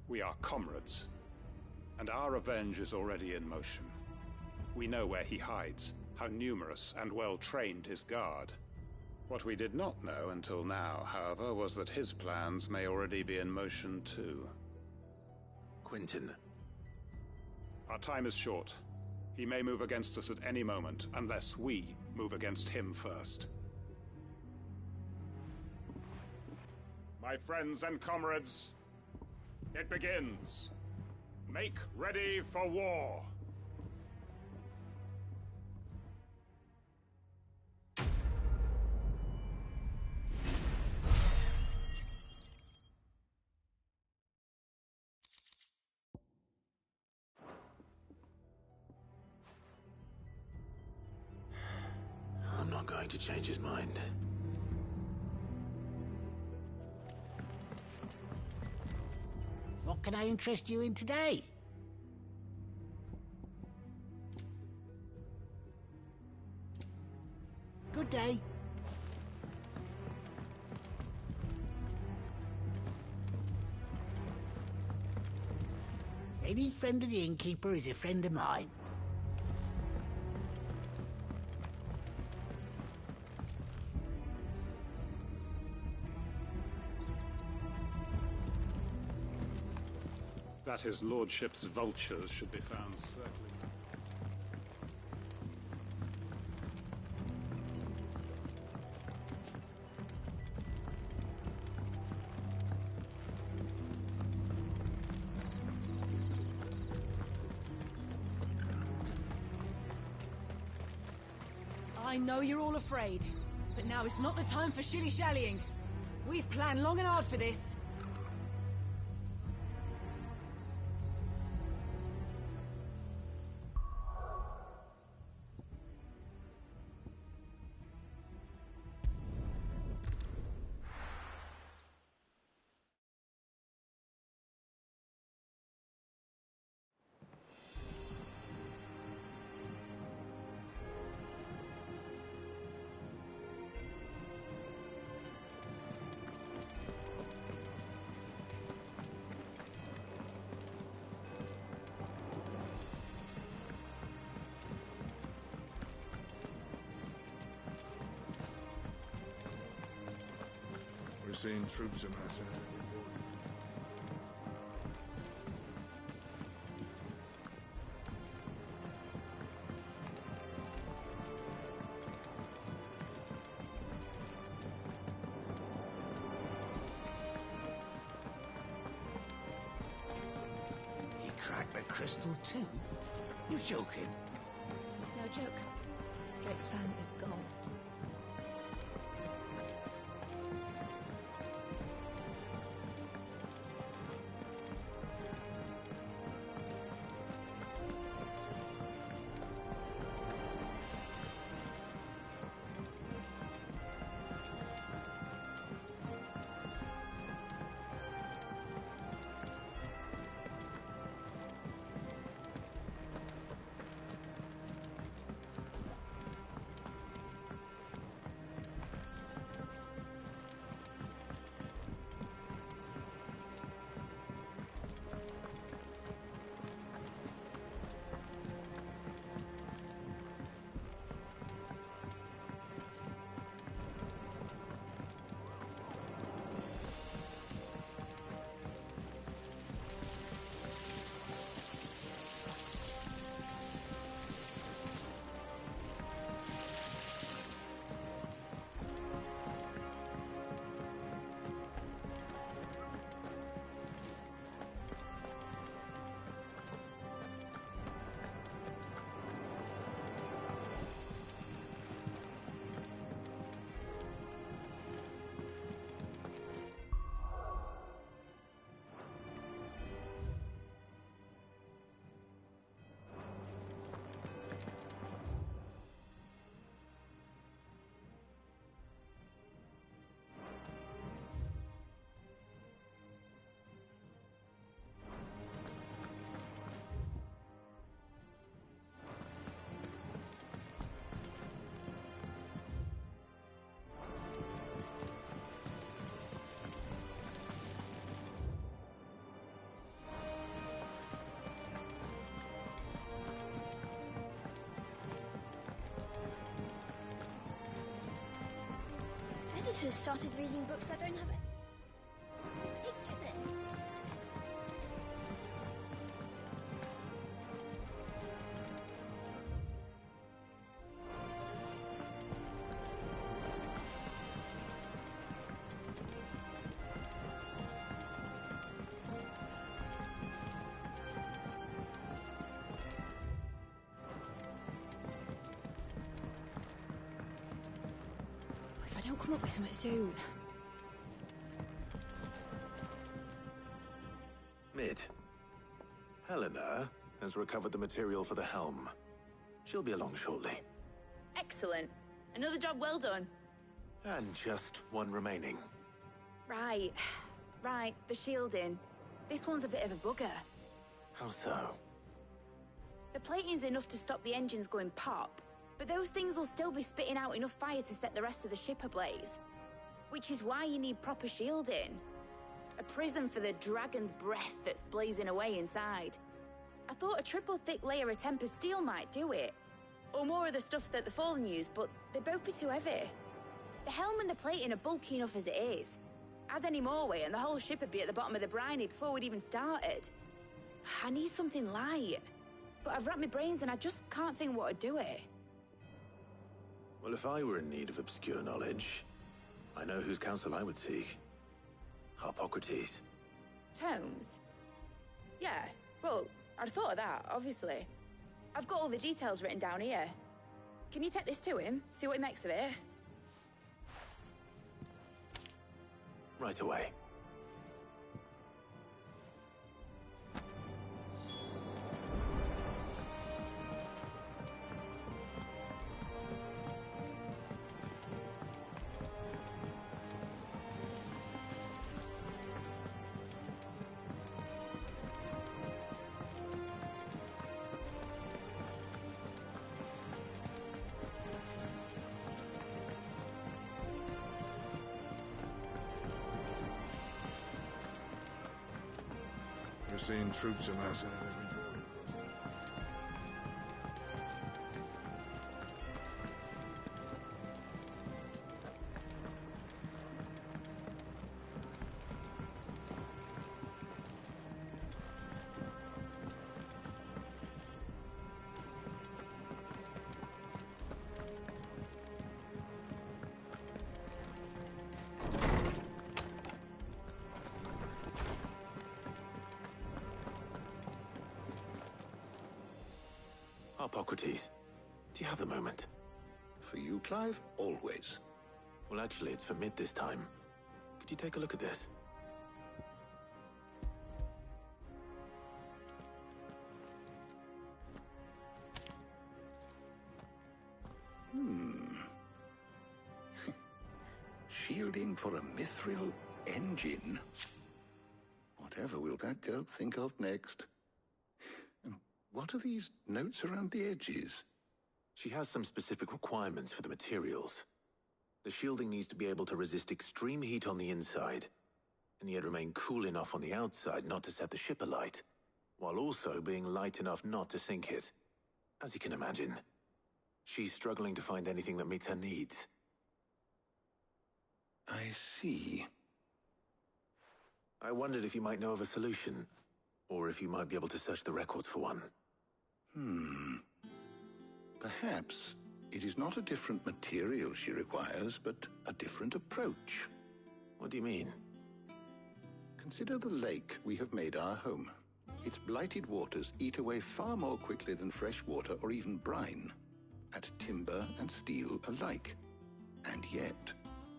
Speaker 13: We are comrades. And our revenge is already in motion. We know where he hides, how numerous and well-trained his guard. What we did not know until now, however, was that his plans may already be in motion too.
Speaker 2: Quentin.
Speaker 13: Our time is short. He may move against us at any moment, unless we move against him first. My friends and comrades, it begins. Make ready for war.
Speaker 2: I'm not going to change his mind.
Speaker 9: What can I interest you in today? Good day. Any friend of the innkeeper is a friend of mine.
Speaker 13: That his lordship's vultures should be found circling.
Speaker 14: I know you're all afraid, but now is not the time for shilly-shallying. We've planned long and hard for this.
Speaker 17: We're seeing troops amassing at every door.
Speaker 9: He cracked the crystal too? You're joking.
Speaker 11: It's no joke. Drake's fan is gone.
Speaker 5: editors started reading books that don't have pictures in.
Speaker 8: If I don't come up with something soon.
Speaker 2: Mid. Helena has recovered the material for the helm. She'll be along shortly.
Speaker 8: Excellent. Another job well done.
Speaker 2: And just one remaining.
Speaker 8: Right. Right, the shielding. This one's a bit of a bugger.
Speaker 2: How so?
Speaker 8: The plating's enough to stop the engines going pop, but those things will still be spitting out enough fire to set the rest of the ship ablaze. Which is why you need proper shielding. A prison for the dragon's breath that's blazing away inside. I thought a triple thick layer of tempered steel might do it. Or more of the stuff that the Fallen use, but they'd both be too heavy. The helm and the plating are bulky enough as it is. Add any more weight and the whole ship would be at the bottom of the briny before we'd even started. I need something light. But I've racked my brains and I just can't think what would do it.
Speaker 2: Well, if I were in need of obscure knowledge, I know whose counsel I would seek. Harpocrates.
Speaker 8: Tomes? Yeah, well, I'd thought of that, obviously. I've got all the details written down here. Can you take this to him, see what he makes of it?
Speaker 2: Right away.
Speaker 17: We're seeing troops amassing at every border crossing. Harpocrates, do you have the moment?
Speaker 1: For you, Clive? Always.
Speaker 2: Well, actually, it's for Mid this time. Could you take a look at this?
Speaker 1: Shielding for a mithril engine? Whatever will that girl think of next? What are these notes around the edges?
Speaker 2: She has some specific requirements for the materials. The shielding needs to be able to resist extreme heat on the inside, and yet remain cool enough on the outside not to set the ship alight, while also being light enough not to sink it. As you can imagine, she's struggling to find anything that meets her needs.
Speaker 1: I see.
Speaker 2: I wondered if you might know of a solution, or if you might be able to search the records for one.
Speaker 1: Perhaps it is not a different material she requires, but a different approach.
Speaker 2: What do you mean?
Speaker 1: Consider the lake we have made our home. Its blighted waters eat away far more quickly than fresh water or even brine, at timber and steel alike. And yet,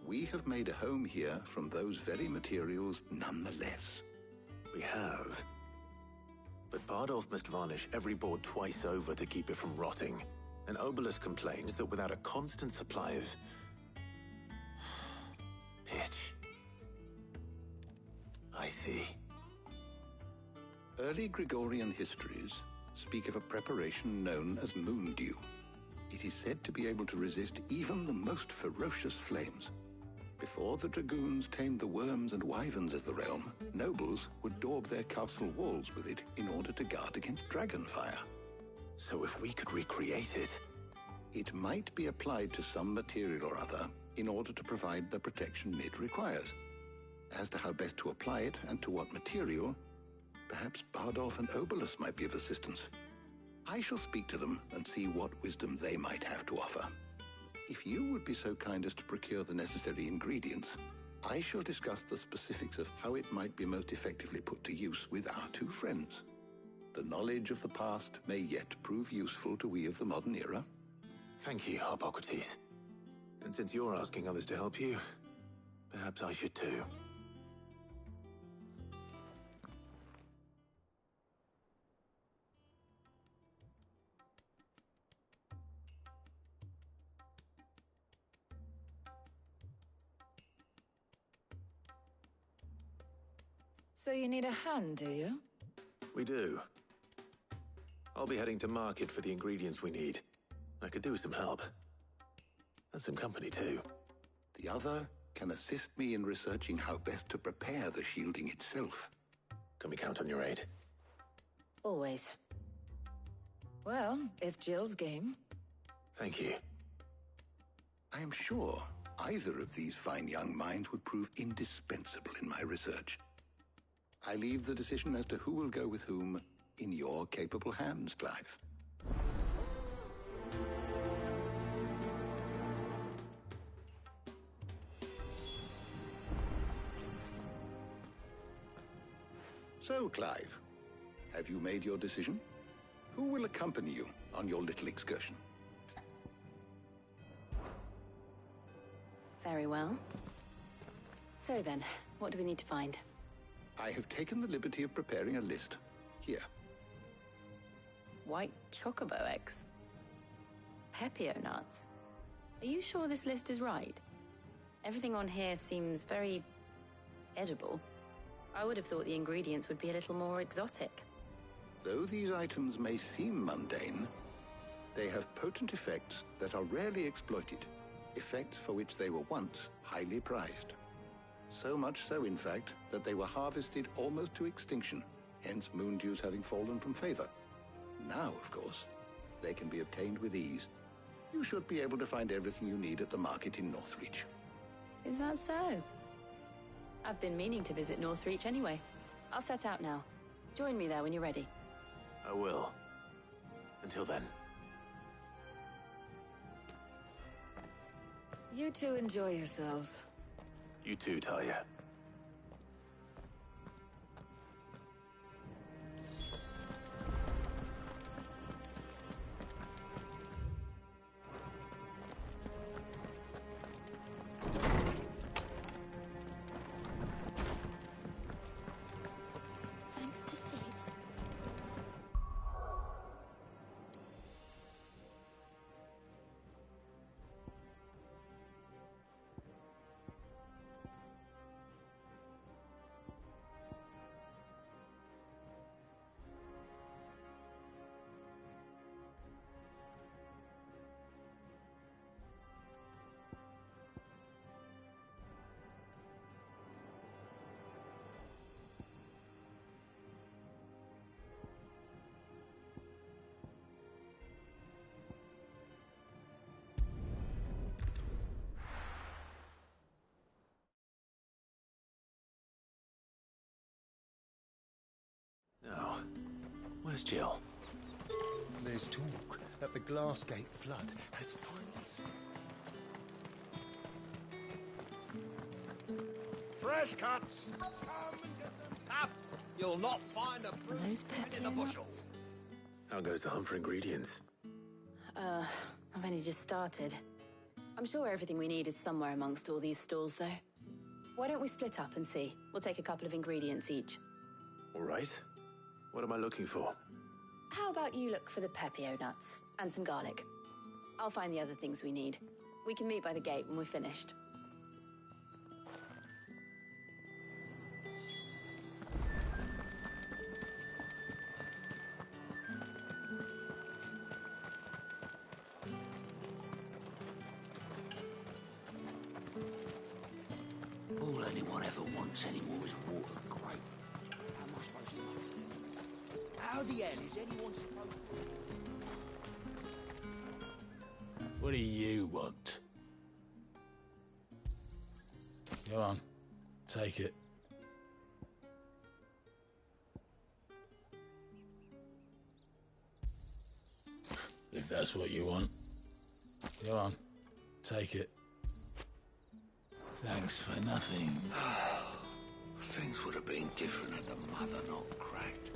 Speaker 1: we have made a home here from those very materials nonetheless.
Speaker 2: We have. But Bardolph must varnish every board twice over to keep it from rotting. And Obelisk complains that without a constant supply of pitch. I see.
Speaker 1: Early Gregorian histories speak of a preparation known as moondew. It is said to be able to resist even the most ferocious flames. Before the dragoons tamed the worms and wyverns of the realm, nobles would daub their castle walls with it in order to guard against dragonfire.
Speaker 2: So if we could recreate it...
Speaker 1: It might be applied to some material or other, in order to provide the protection Mid requires. As to how best to apply it and to what material, perhaps Bardolph and Obolus might be of assistance. I shall speak to them and see what wisdom they might have to offer. If you would be so kind as to procure the necessary ingredients, I shall discuss the specifics of how it might be most effectively put to use with our two friends. The knowledge of the past may yet prove useful to we of the modern era.
Speaker 2: Thank you, Hippocrates. And since you're asking others to help you, perhaps I should too.
Speaker 18: So you need a hand, do you?
Speaker 2: We do. I'll be heading to market for the ingredients we need. I could do with some help. And some company, too.
Speaker 1: The other can assist me in researching how best to prepare the shielding itself.
Speaker 2: Can we count on your aid?
Speaker 18: Always. Well, if Jill's game.
Speaker 2: Thank you.
Speaker 1: I am sure either of these fine young minds would prove indispensable in my research. I leave the decision as to who will go with whom in your capable hands, Clive. So, Clive, have you made your decision? Who will accompany you on your little excursion?
Speaker 12: Very well. So then, what do we need to find?
Speaker 1: I have taken the liberty of preparing a list. Here.
Speaker 12: White chocobo eggs. Pepio nuts. Are you sure this list is right? Everything on here seems very edible. I would have thought the ingredients would be a little more exotic.
Speaker 1: Though these items may seem mundane, they have potent effects that are rarely exploited, effects for which they were once highly prized. So much so, in fact, that they were harvested almost to extinction, hence moon dews having fallen from favor. Now, of course, they can be obtained with ease. You should be able to find everything you need at the market in Northreach.
Speaker 12: Is that so? I've been meaning to visit Northreach anyway. I'll set out now. Join me there when you're ready.
Speaker 2: I will. Until then.
Speaker 18: You two enjoy yourselves.
Speaker 2: You too, Talia.
Speaker 5: Thanks to Sid.
Speaker 2: Now, where's Jill?
Speaker 19: There's talk that the Glassgate flood has finally spread.
Speaker 20: Fresh cuts! Come and get them up! You'll not find a bruised head in the bushel.
Speaker 2: How goes the hunt for ingredients?
Speaker 12: I've only just started. I'm sure everything we need is somewhere amongst all these stalls, though. Why don't we split up and see? We'll take a couple of ingredients each.
Speaker 2: All right. What am I looking for?
Speaker 12: How about you look for the pepio nuts and some garlic? I'll find the other things we need. We can meet by the gate when we're finished.
Speaker 16: All anyone ever wants anymore is water. Great. How am I supposed to make it? How the hell is anyone supposed to...
Speaker 4: What do you want?
Speaker 7: Go on. Take it. If that's what you want. Go on. Take it. Thanks for nothing.
Speaker 16: Things would have been different had the mother not cracked.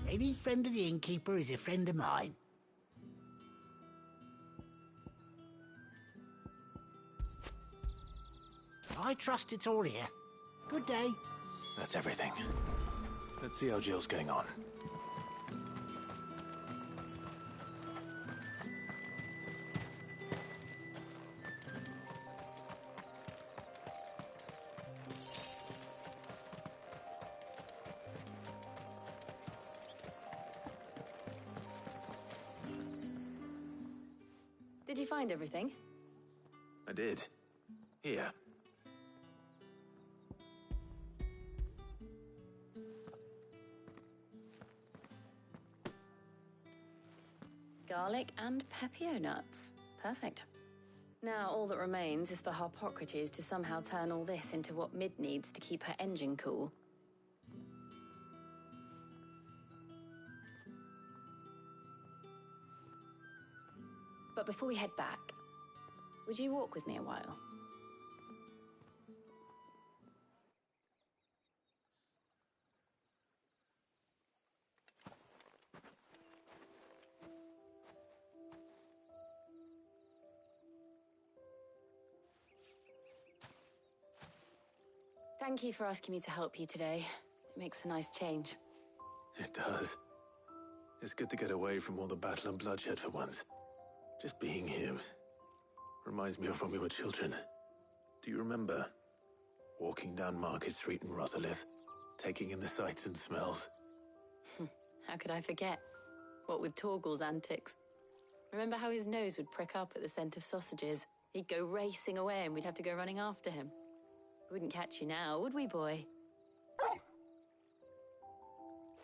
Speaker 9: Any friend of the innkeeper is a friend of mine. I trust it's all here. Good day.
Speaker 2: That's everything. Let's see how Jill's getting on.
Speaker 11: Did you find everything?
Speaker 2: I did. Here.
Speaker 11: Garlic and pepio nuts. Perfect. Now all that remains is for Harpocrates to somehow turn all this into what Mid needs to keep her engine cool. But before we head back, would you walk with me a while? Thank you for asking me to help you today. It makes a nice change.
Speaker 2: It does. It's good to get away from all the battle and bloodshed for once. Just being here reminds me of when we were children. Do you remember? Walking down Market Street in Rosalith, taking in the sights and smells.
Speaker 11: How could I forget? What with Torgal's antics. Remember how his nose would prick up at the scent of sausages? He'd go racing away and we'd have to go running after him. We wouldn't catch you now, would we, boy?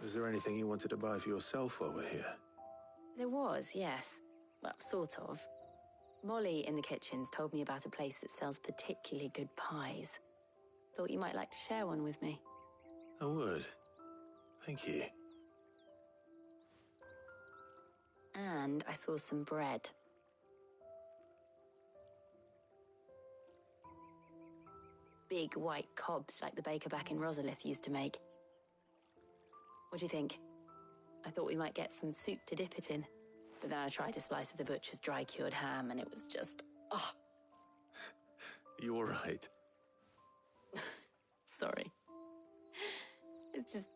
Speaker 2: Was there anything you wanted to buy for yourself while we're here?
Speaker 11: There was, yes. Well, sort of. Molly in the kitchens told me about a place that sells particularly good pies. Thought you might like to share one with me.
Speaker 2: I would. Thank you.
Speaker 11: And I saw some bread. Big white cobs like the baker back in Rosalith used to make. What do you think? I thought we might get some soup to dip it in. But then I tried a slice of the butcher's dry-cured ham and it was just... oh.
Speaker 2: You all right?
Speaker 11: Sorry. It's just...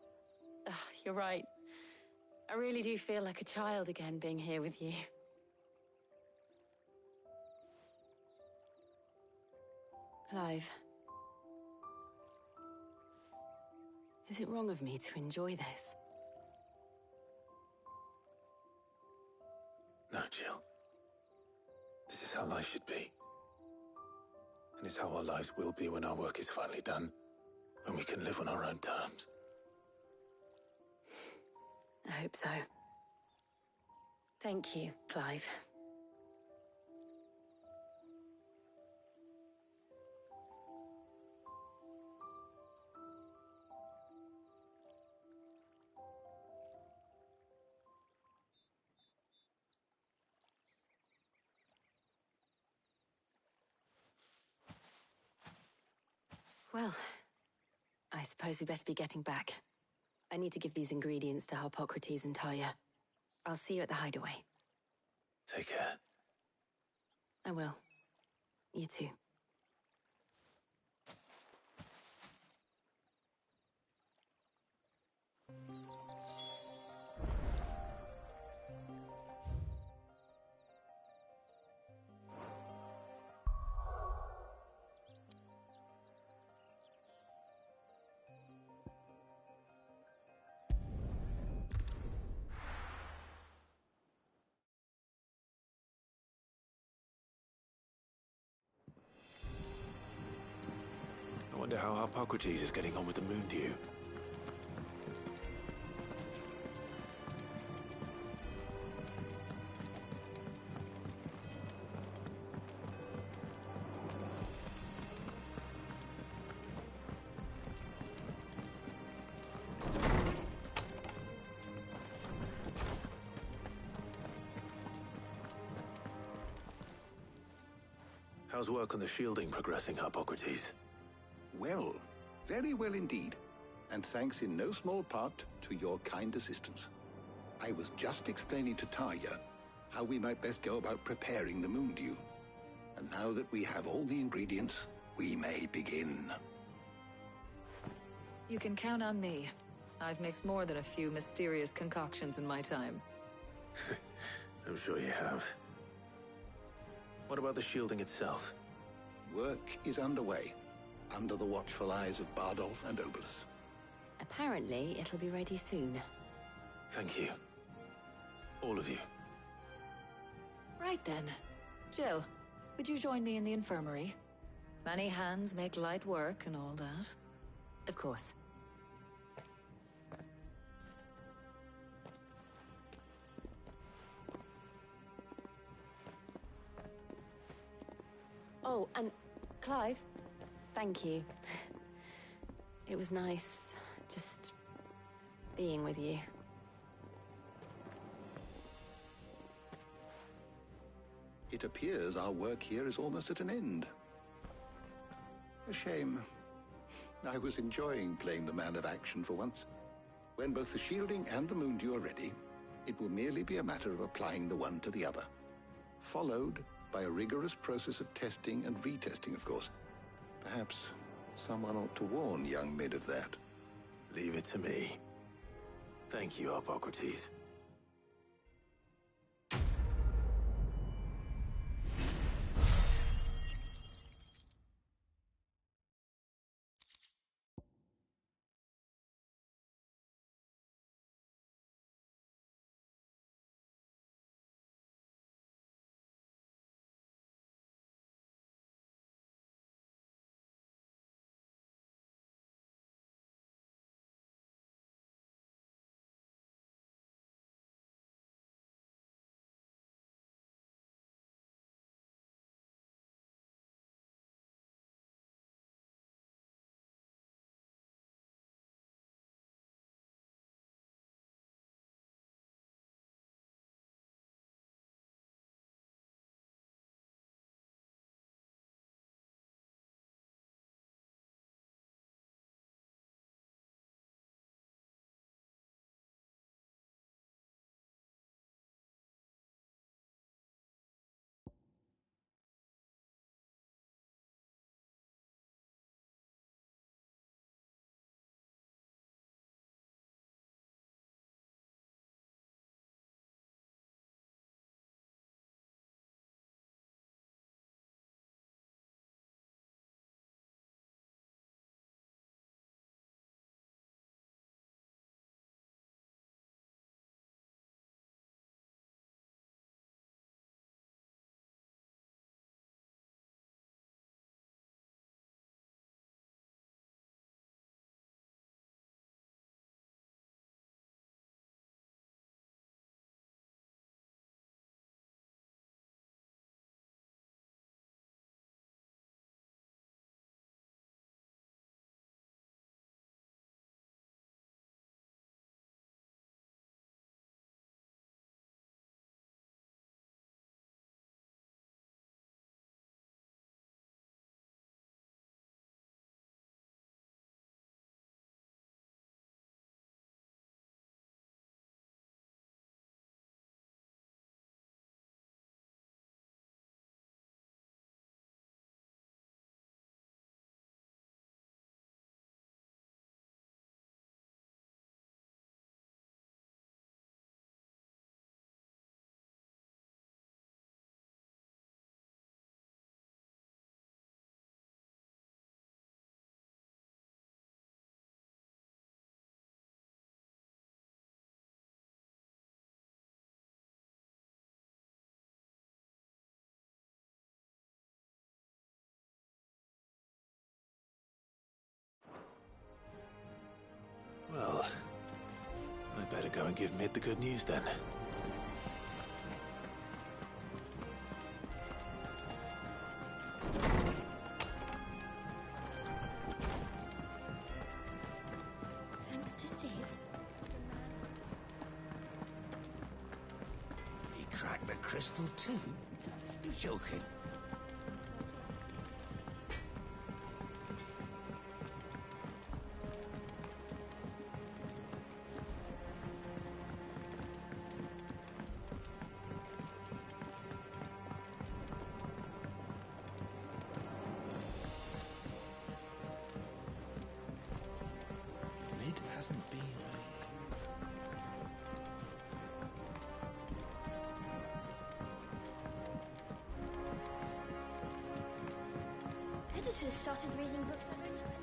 Speaker 11: you're right. I really do feel like a child again being here with you. Clive. Is it wrong of me to enjoy this?
Speaker 2: No, Jill. This is how life should be. And it's how our lives will be when our work is finally done. When we can live on our own terms.
Speaker 11: I hope so. Thank you, Clive. Well, I suppose we better be getting back. I need to give these ingredients to Harpocrates and Talia. I'll see you at the hideaway.
Speaker 2: Take care.
Speaker 11: I will. You too.
Speaker 2: I wonder how Harpocrates is getting on with the moon dew. How's work on the shielding progressing, Hippocrates?
Speaker 1: Well, very well indeed. And thanks in no small part to your kind assistance. I was just explaining to Tarja how we might best go about preparing the moon dew. And now that we have all the ingredients, we may begin.
Speaker 18: You can count on me. I've mixed more than a few mysterious concoctions in my time.
Speaker 2: I'm sure you have. What about the shielding itself?
Speaker 1: Work is underway, under the watchful eyes of Bardolph and Obolus.
Speaker 11: Apparently, it'll be ready soon.
Speaker 2: Thank you. All of you.
Speaker 18: Right then. Jill, would you join me in the infirmary? Many hands make light work and all that.
Speaker 11: Of course. Oh, and Clive, thank you. It was nice, just being with you.
Speaker 1: It appears our work here is almost at an end. A shame. I was enjoying playing the man of action for once. When both the shielding and the moon dew are ready, it will merely be a matter of applying the one to the other. Followed by a rigorous process of testing and retesting, of course. Perhaps someone ought to warn young Mid of that.
Speaker 2: Leave it to me. Thank you, Hippocrates. Well, I'd better go and give Mid the good news then.
Speaker 5: Thanks to Sid.
Speaker 16: He cracked the crystal too? You're joking.
Speaker 5: editors started reading books that don't have any...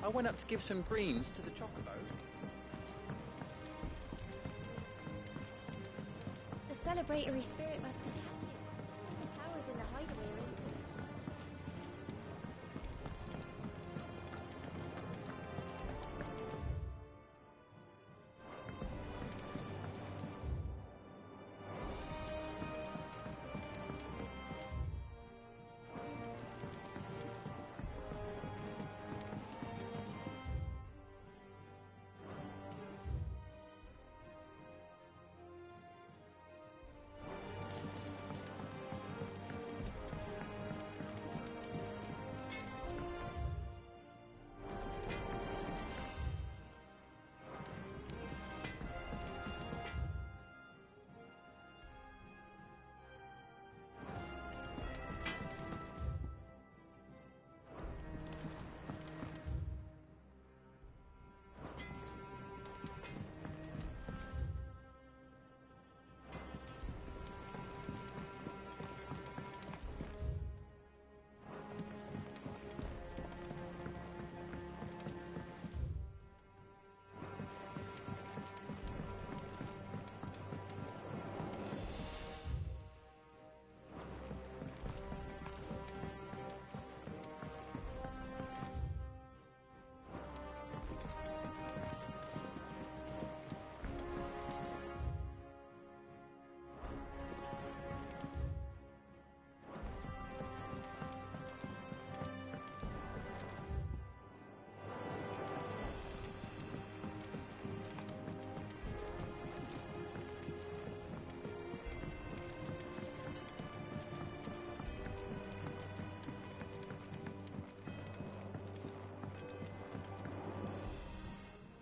Speaker 10: I went up to give some greens to the chocobo.
Speaker 5: The celebratory spirit must be catching. The flowers in the hideaway room.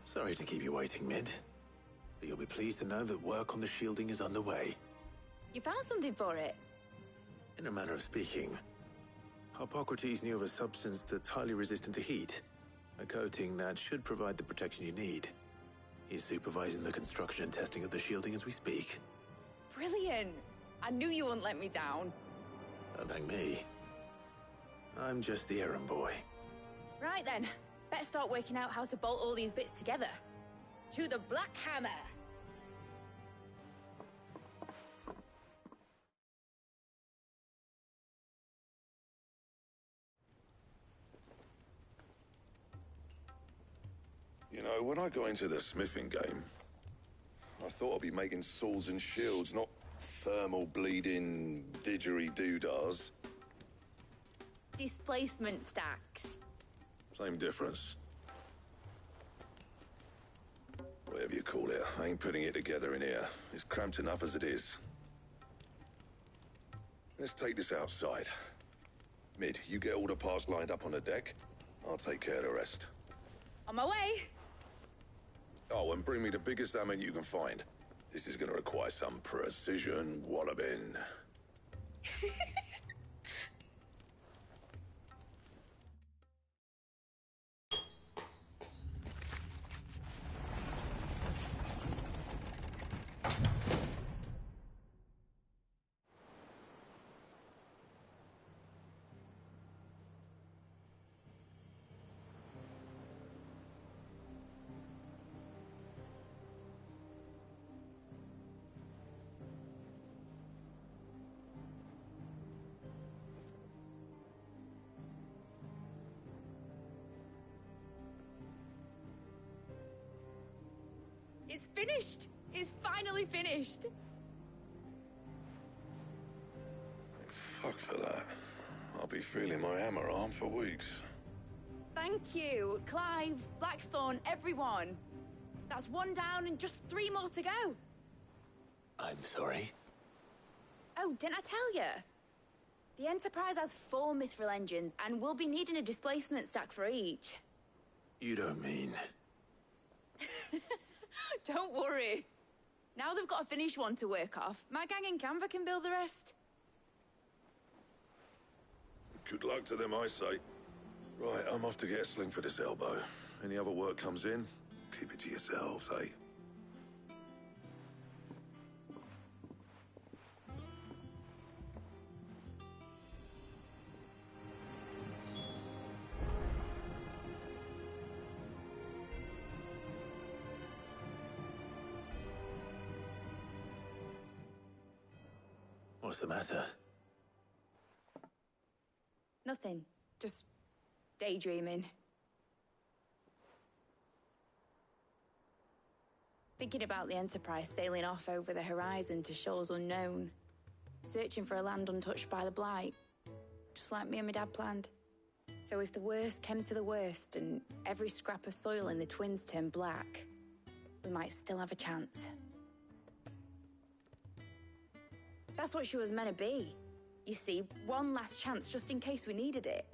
Speaker 2: Sorry to keep you waiting, Mid. But you'll be pleased to know that work on the shielding is underway.
Speaker 8: You found something for it?
Speaker 2: In a manner of speaking, Hippocrates knew of a substance that's highly resistant to heat. A coating that should provide the protection you need. He's supervising the construction and testing of the shielding as we speak.
Speaker 8: Brilliant! I knew you wouldn't let me down.
Speaker 2: Don't thank me. I'm just the errand boy.
Speaker 8: Right then. Better start working out how to bolt all these bits together. To the Black Hammer!
Speaker 17: You know, when I got into the smithing game, I thought I'd be making swords and shields, not thermal bleeding didgeridoo-dahs.
Speaker 8: Displacement stacks.
Speaker 17: Same difference. Whatever you call it, I ain't putting it together in here. It's cramped enough as it is. Let's take this outside. Mid, you get all the parts lined up on the deck. I'll take care of the rest.
Speaker 8: On my way!
Speaker 17: Oh, and bring me the biggest hammer you can find. This is gonna require some precision walloping.
Speaker 8: It's finished! It's finally finished!
Speaker 17: Fuck for that. I'll be feeling my hammer arm for weeks.
Speaker 8: Thank you, Clive, Blackthorn, everyone. That's one down and just 3 more to go.
Speaker 2: I'm sorry?
Speaker 8: Oh, didn't I tell you? The Enterprise has 4 mithril engines, and we'll be needing a displacement stack for each.
Speaker 2: You don't mean...
Speaker 8: Don't worry. Now they've got a finished one to work off. My gang in Canva can build the rest.
Speaker 17: Good luck to them, I say. Right, I'm off to get a sling for this elbow. Any other work comes in, keep it to yourselves, eh?
Speaker 2: What's the matter?
Speaker 8: Nothing. Just daydreaming. Thinking about the Enterprise sailing off over the horizon to shores unknown. Searching for a land untouched by the Blight. Just like me and my dad planned. So if the worst came to the worst and every scrap of soil in the Twins turned black, we might still have a chance. That's what she was meant to be. You see, one last chance just in case we needed it.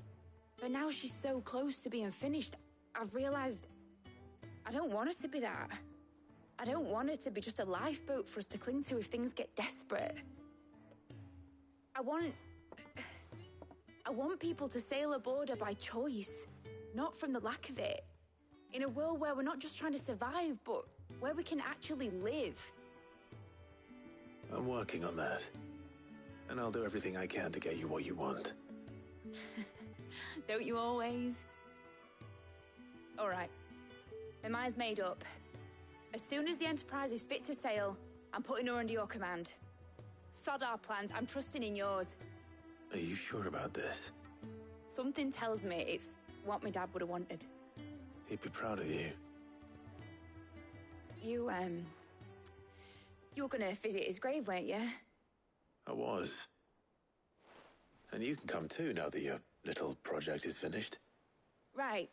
Speaker 8: But now she's so close to being finished, I've realized I don't want her to be that. I don't want her to be just a lifeboat for us to cling to if things get desperate. I want people to sail aboard her by choice, not from the lack of it. In a world where we're not just trying to survive, but where we can actually live.
Speaker 2: I'm working on that. And I'll do everything I can to get you what you want.
Speaker 8: Don't you always? All right. My mind's made up. As soon as the Enterprise is fit to sail, I'm putting her under your command. Sod our plans, I'm trusting in yours.
Speaker 2: Are you sure about this?
Speaker 8: Something tells me it's what my dad would have wanted.
Speaker 2: He'd be proud of you.
Speaker 8: You were gonna visit his grave, weren't you?
Speaker 2: I was. And you can come too now that your little project is finished.
Speaker 8: Right.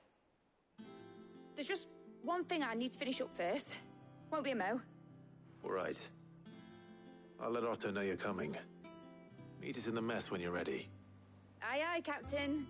Speaker 8: There's just one thing I need to finish up first. Won't be a mo.
Speaker 2: All right. I'll let Otto know you're coming. Meet us in the mess when you're ready.
Speaker 8: Aye, aye, Captain.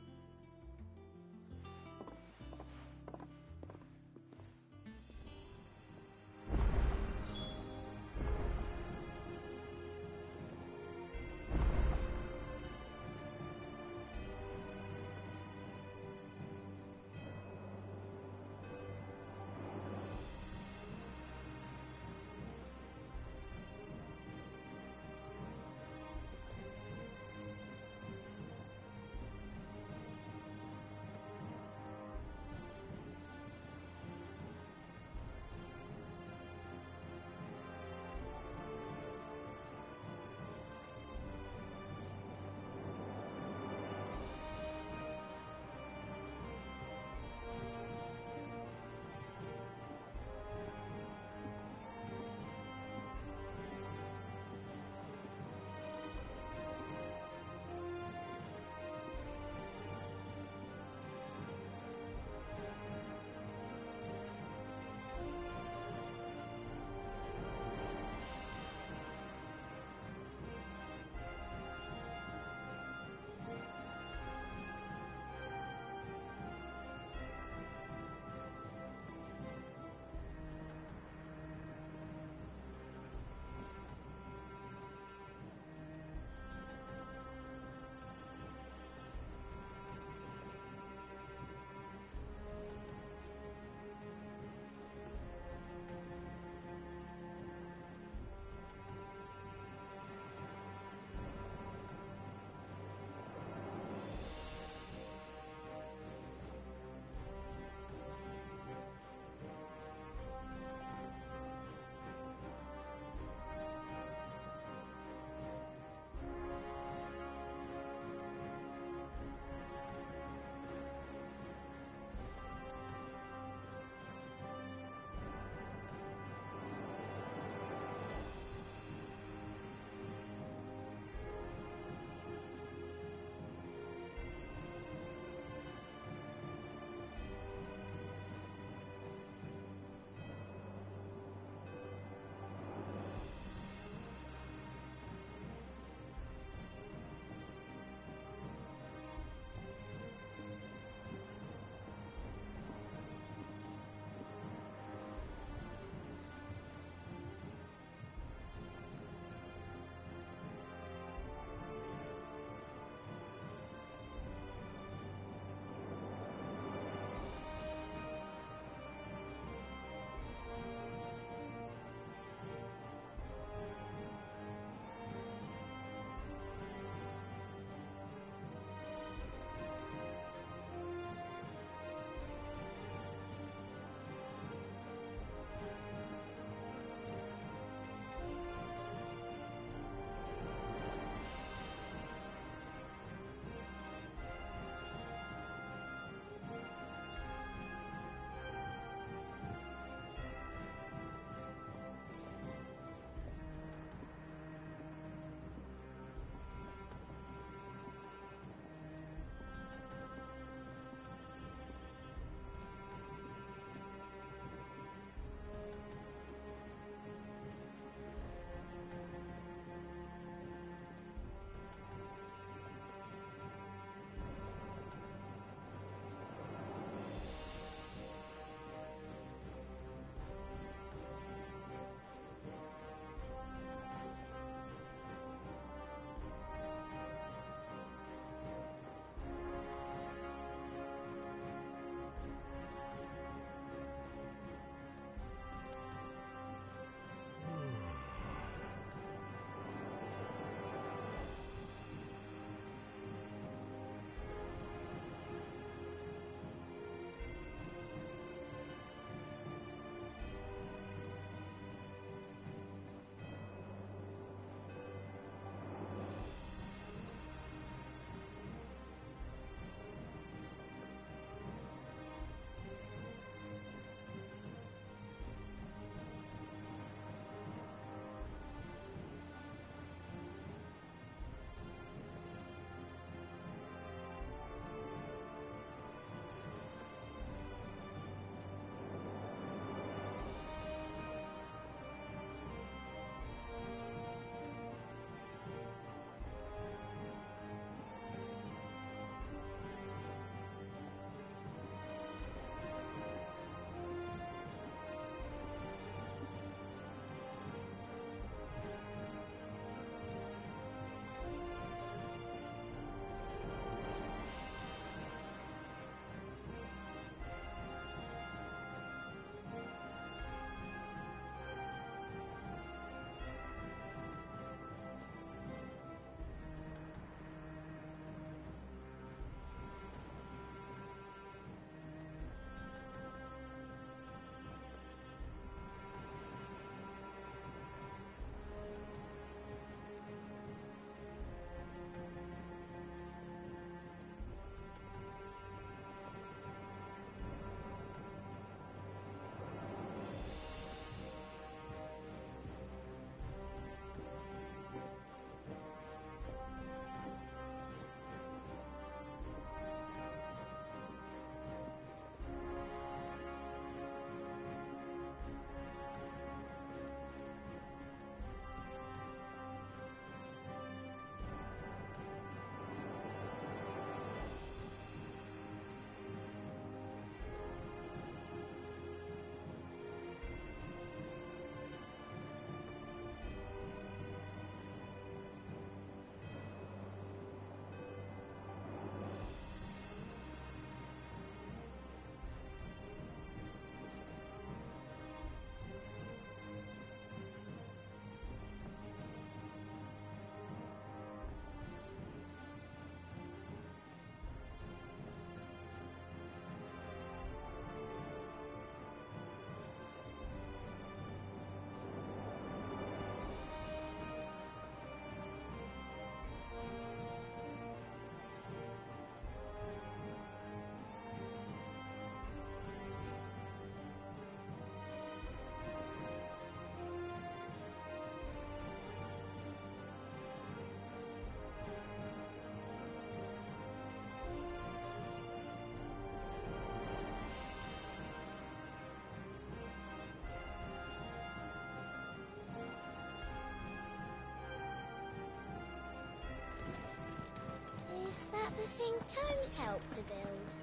Speaker 5: that the thing Tomes helped to build?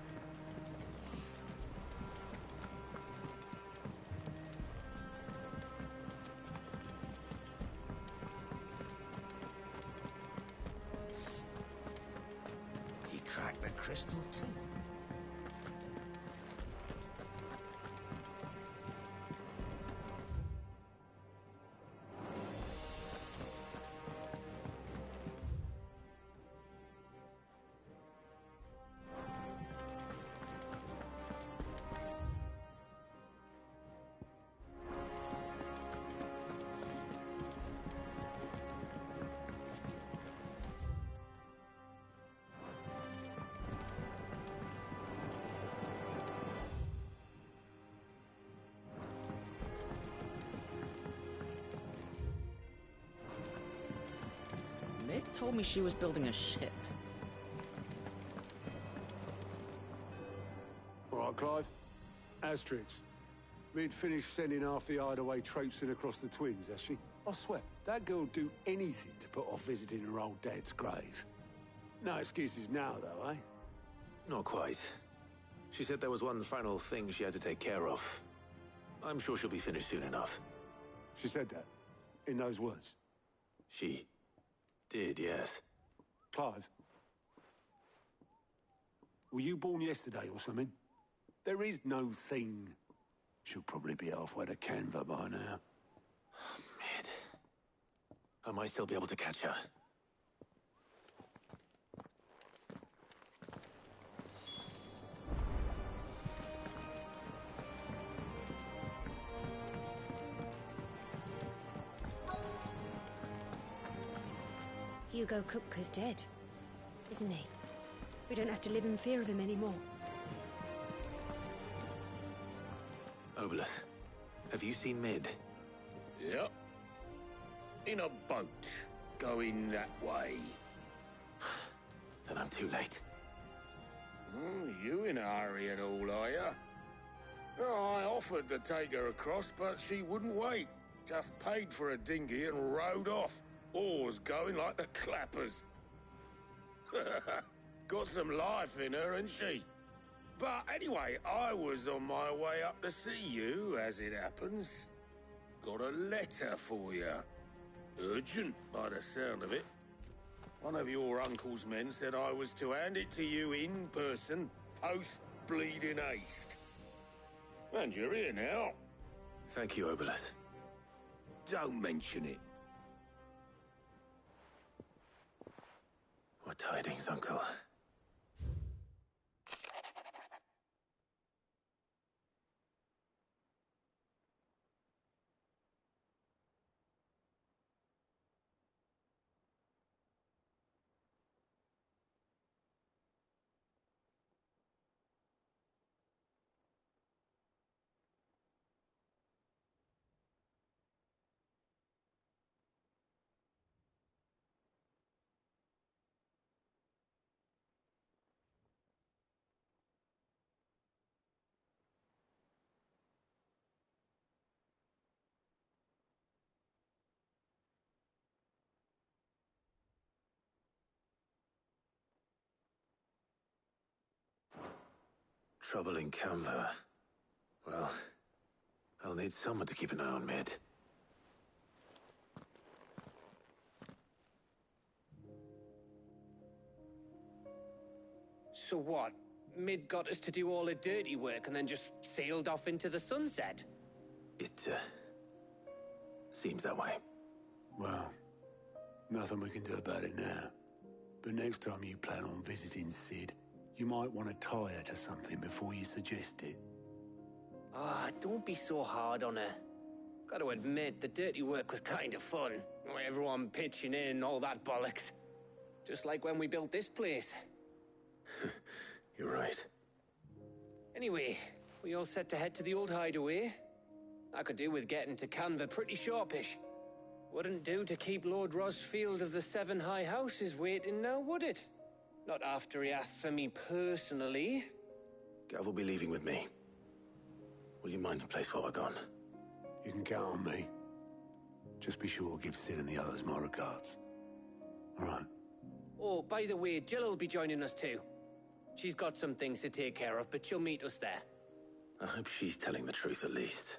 Speaker 16: He cracked the crystal too.
Speaker 10: Mid told me she was building a ship.
Speaker 4: All right, Clive. Asterix. Mid finished sending half the hideaway traipsing across the twins, has she? I swear, that girl'd do anything to put off visiting her old dad's grave. No excuses now, though, eh?
Speaker 2: Not quite. She said there was one final thing she had to take care of. I'm sure she'll be finished soon enough.
Speaker 4: She said that? In those words?
Speaker 2: She did, yes.
Speaker 4: Clive? Were you born yesterday or something? There is no thing. She'll probably be halfway to Canva by now.
Speaker 2: Mid. I might still be able to catch her.
Speaker 14: Hugo Kupka's dead, isn't he? We don't have to live in fear of him anymore.
Speaker 2: Obelith, have you seen Mid?
Speaker 21: Yep. In a boat, going that way.
Speaker 2: Then I'm too late.
Speaker 21: You in a hurry and all, are you? Oh, I offered to take her across, but she wouldn't wait. Just paid for a dinghy and rowed off. Oars going like the clappers. Got some life in her, ain't she? But anyway, I was on my way up to see you, as it happens. Got a letter for you. Urgent, by the sound of it. One of your uncle's men said I was to hand it to you in person, post-bleeding haste. And you're here now.
Speaker 2: Thank you, Obelith.
Speaker 21: Don't mention it.
Speaker 2: What tidings, Uncle? Trouble in Canva. Well, I'll need someone to keep an eye on Mid.
Speaker 3: So what? Mid got us to do all the dirty work and then just sailed off into the sunset?
Speaker 2: It, seems that way.
Speaker 4: Well, nothing we can do about it now. But next time you plan on visiting Sid, you might want to tie her to something before you suggest it.
Speaker 3: Ah, don't be so hard on her. Gotta admit, the dirty work was kind of fun. Everyone pitching in and all that bollocks. Just like when we built this place.
Speaker 2: You're right.
Speaker 3: Anyway, we all set to head to the old hideaway. I could do with getting to Canva pretty sharpish. Wouldn't do to keep Lord Rosfield of the Seven High Houses waiting now, would it? Not after he asked for me personally.
Speaker 2: Gav will be leaving with me. Will you mind the place while we're gone?
Speaker 4: You can count on me. Just be sure to give Sid and the others my regards. All right.
Speaker 3: Oh, by the way, Jill will be joining us too. She's got some things to take care of, but she'll meet us there.
Speaker 2: I hope she's telling the truth at least.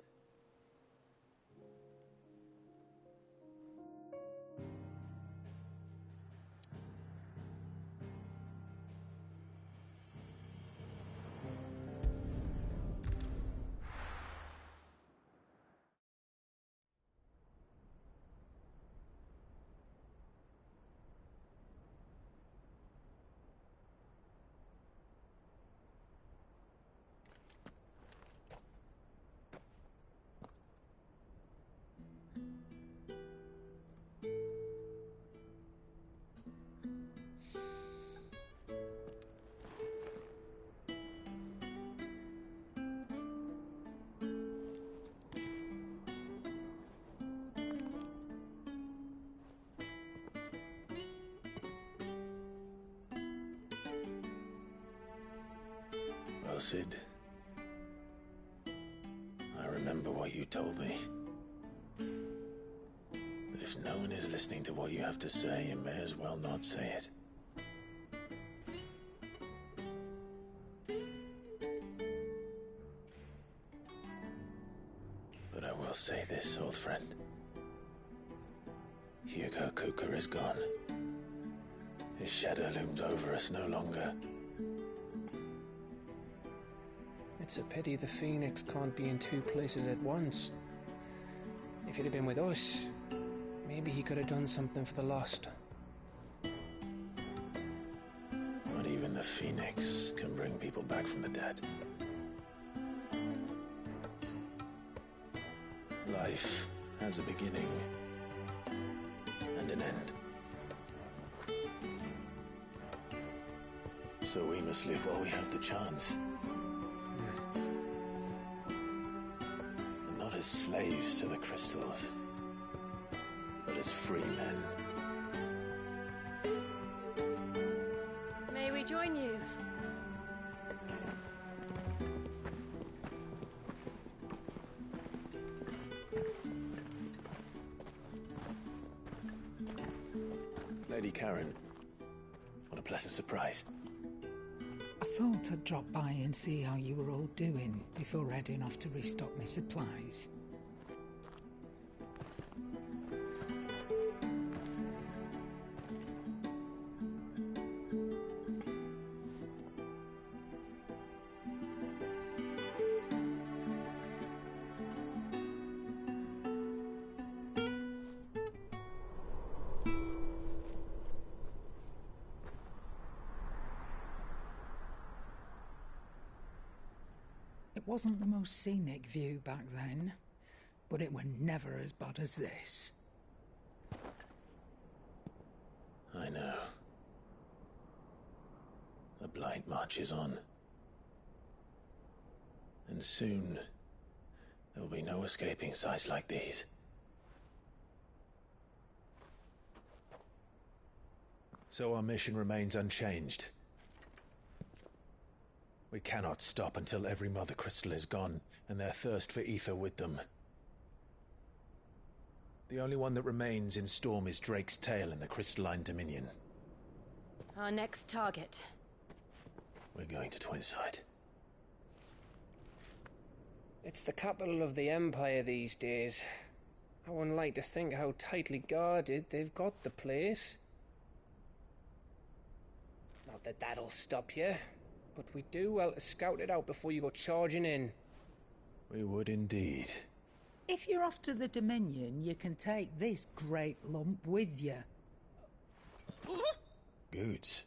Speaker 2: Well, Sid, I remember what you told me. That if no one is listening to what you have to say, you may as well not say it. But I will say this, old friend. Hugo Cooker is gone. His shadow looms over us no longer.
Speaker 3: It's a pity the Phoenix can't be in two places at once. If he'd have been with us, maybe he could have done something for the Lost.
Speaker 2: Not even the Phoenix can bring people back from the dead. Life has a beginning and an end. So we must live while we have the chance. And not as slaves to the crystals, but as free men.
Speaker 12: May we join you?
Speaker 2: Lady Karen, what a pleasant surprise.
Speaker 6: I thought I'd drop by and see how you were all doing before heading off to restock my supplies. It wasn't the most scenic view back then, but it were never as bad as this.
Speaker 2: I know. The Blight marches on. And soon, there'll be no escaping sights like these. So our mission remains unchanged. We cannot stop until every Mother Crystal is gone, and their thirst for ether with them. The only one that remains in Storm is Drake's Tail in the Crystalline Dominion.
Speaker 12: Our next target.
Speaker 2: We're going to Twinside.
Speaker 3: It's the capital of the Empire these days. I wouldn't like to think how tightly guarded they've got the place. Not that that'll stop you, but we do well to scout it out before you go charging in.
Speaker 2: We would indeed.
Speaker 6: If you're off to the Dominion, you can take this great lump with you.
Speaker 2: Goods.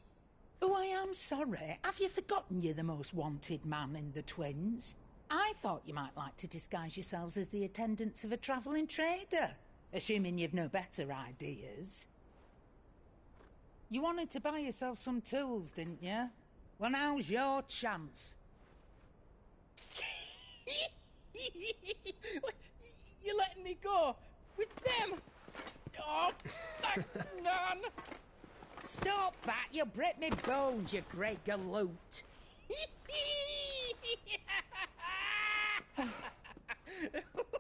Speaker 6: Oh, I am sorry. Have you forgotten you're the most wanted man in the Twins? I thought you might like to disguise yourselves as the attendants of a travelling trader, assuming you've no better ideas. You wanted to buy yourself some tools, didn't you? Well, now's your chance.
Speaker 14: You're letting me go with them? Oh, thanks, Nan.
Speaker 6: Stop that! You'll break me bones, you great galoot.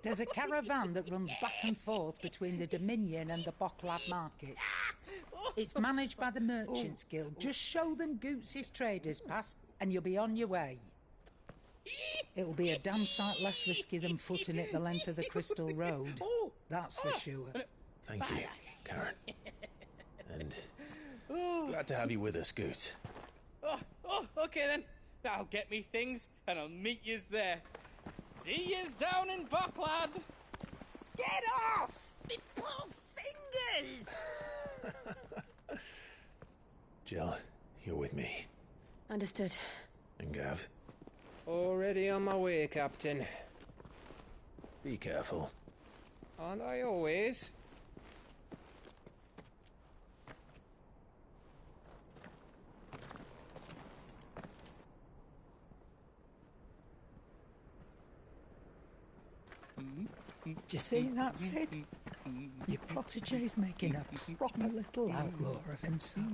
Speaker 6: There's a caravan that runs back and forth between the Dominion and the Bocklab markets. It's managed by the Merchants Guild. Just show them Goots' traders pass and you'll be on your way. It'll be a damn sight less risky than footing it the length of the Crystal Road. That's for sure.
Speaker 2: Thank you, Karen. And glad to have you with us, Goots.
Speaker 15: Okay then. I'll get me things and I'll meet yous there. See yous down in Bucklad.
Speaker 6: Get off! Me poor fingers!
Speaker 2: Jill, you're with me.
Speaker 14: Understood.
Speaker 2: And Gav?
Speaker 3: Already on my way, Captain.
Speaker 2: Be careful.
Speaker 3: Aren't I always?
Speaker 6: Do you see that, Sid? Your protege's making a proper little outlaw of himself.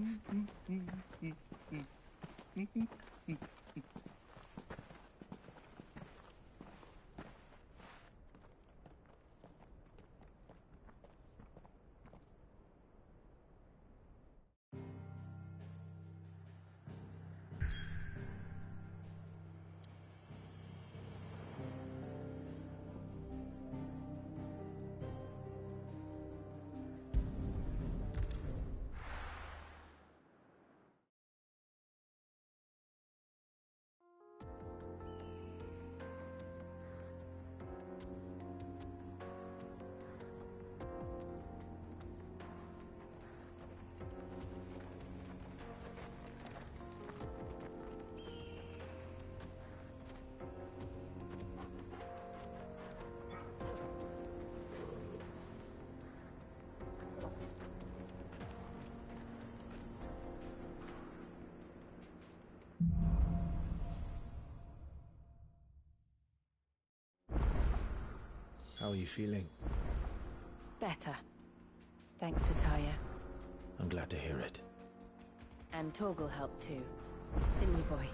Speaker 2: How are you feeling?
Speaker 11: Better. Thanks to Taya.
Speaker 2: I'm glad to hear it.
Speaker 11: And Torgal helped too. Didn't you, boy?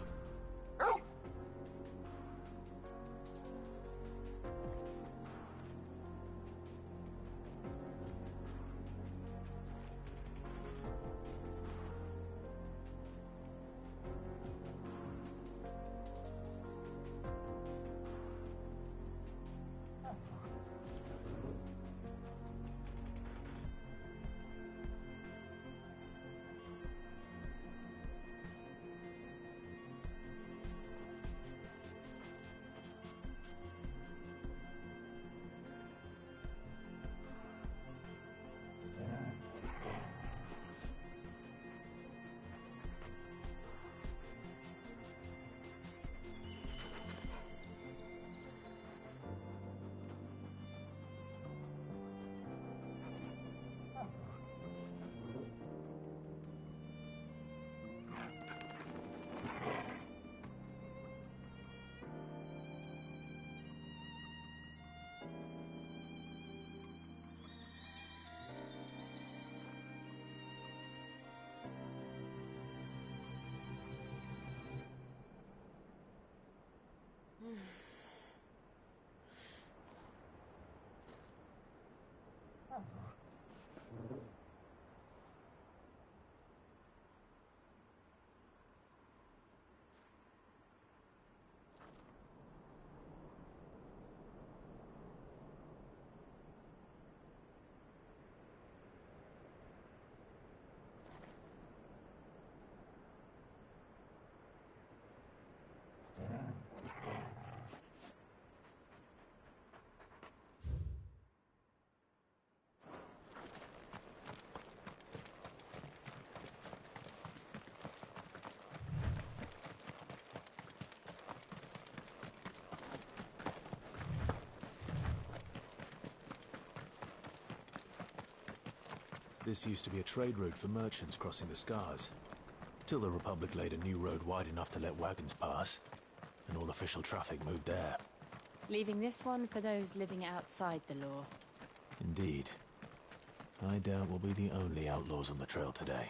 Speaker 2: This used to be a trade route for merchants crossing the Scars, till the Republic laid a new road wide enough to let wagons pass, and all official traffic moved there.
Speaker 11: Leaving this one for those living outside the law.
Speaker 2: Indeed. I doubt we'll be the only outlaws on the trail today.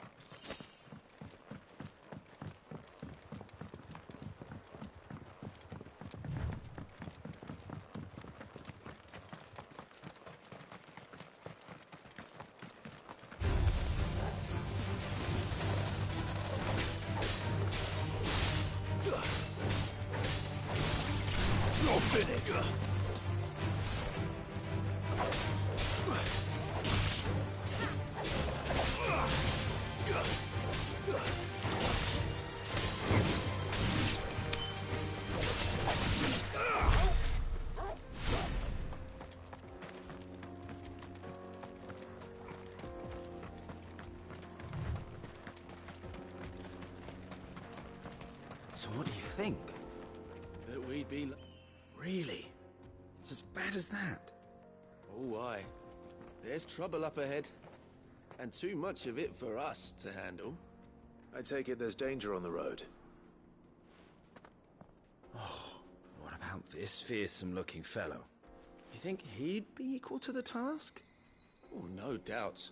Speaker 13: So what do you think?
Speaker 22: That we'd be...
Speaker 13: Really? It's as bad as that?
Speaker 22: Oh, aye. There's trouble up ahead. And too much of it for us to handle.
Speaker 2: I take it there's danger on the road.
Speaker 13: Oh, what about this fearsome-looking fellow? You think he'd be equal to the task?
Speaker 22: Oh, no doubt.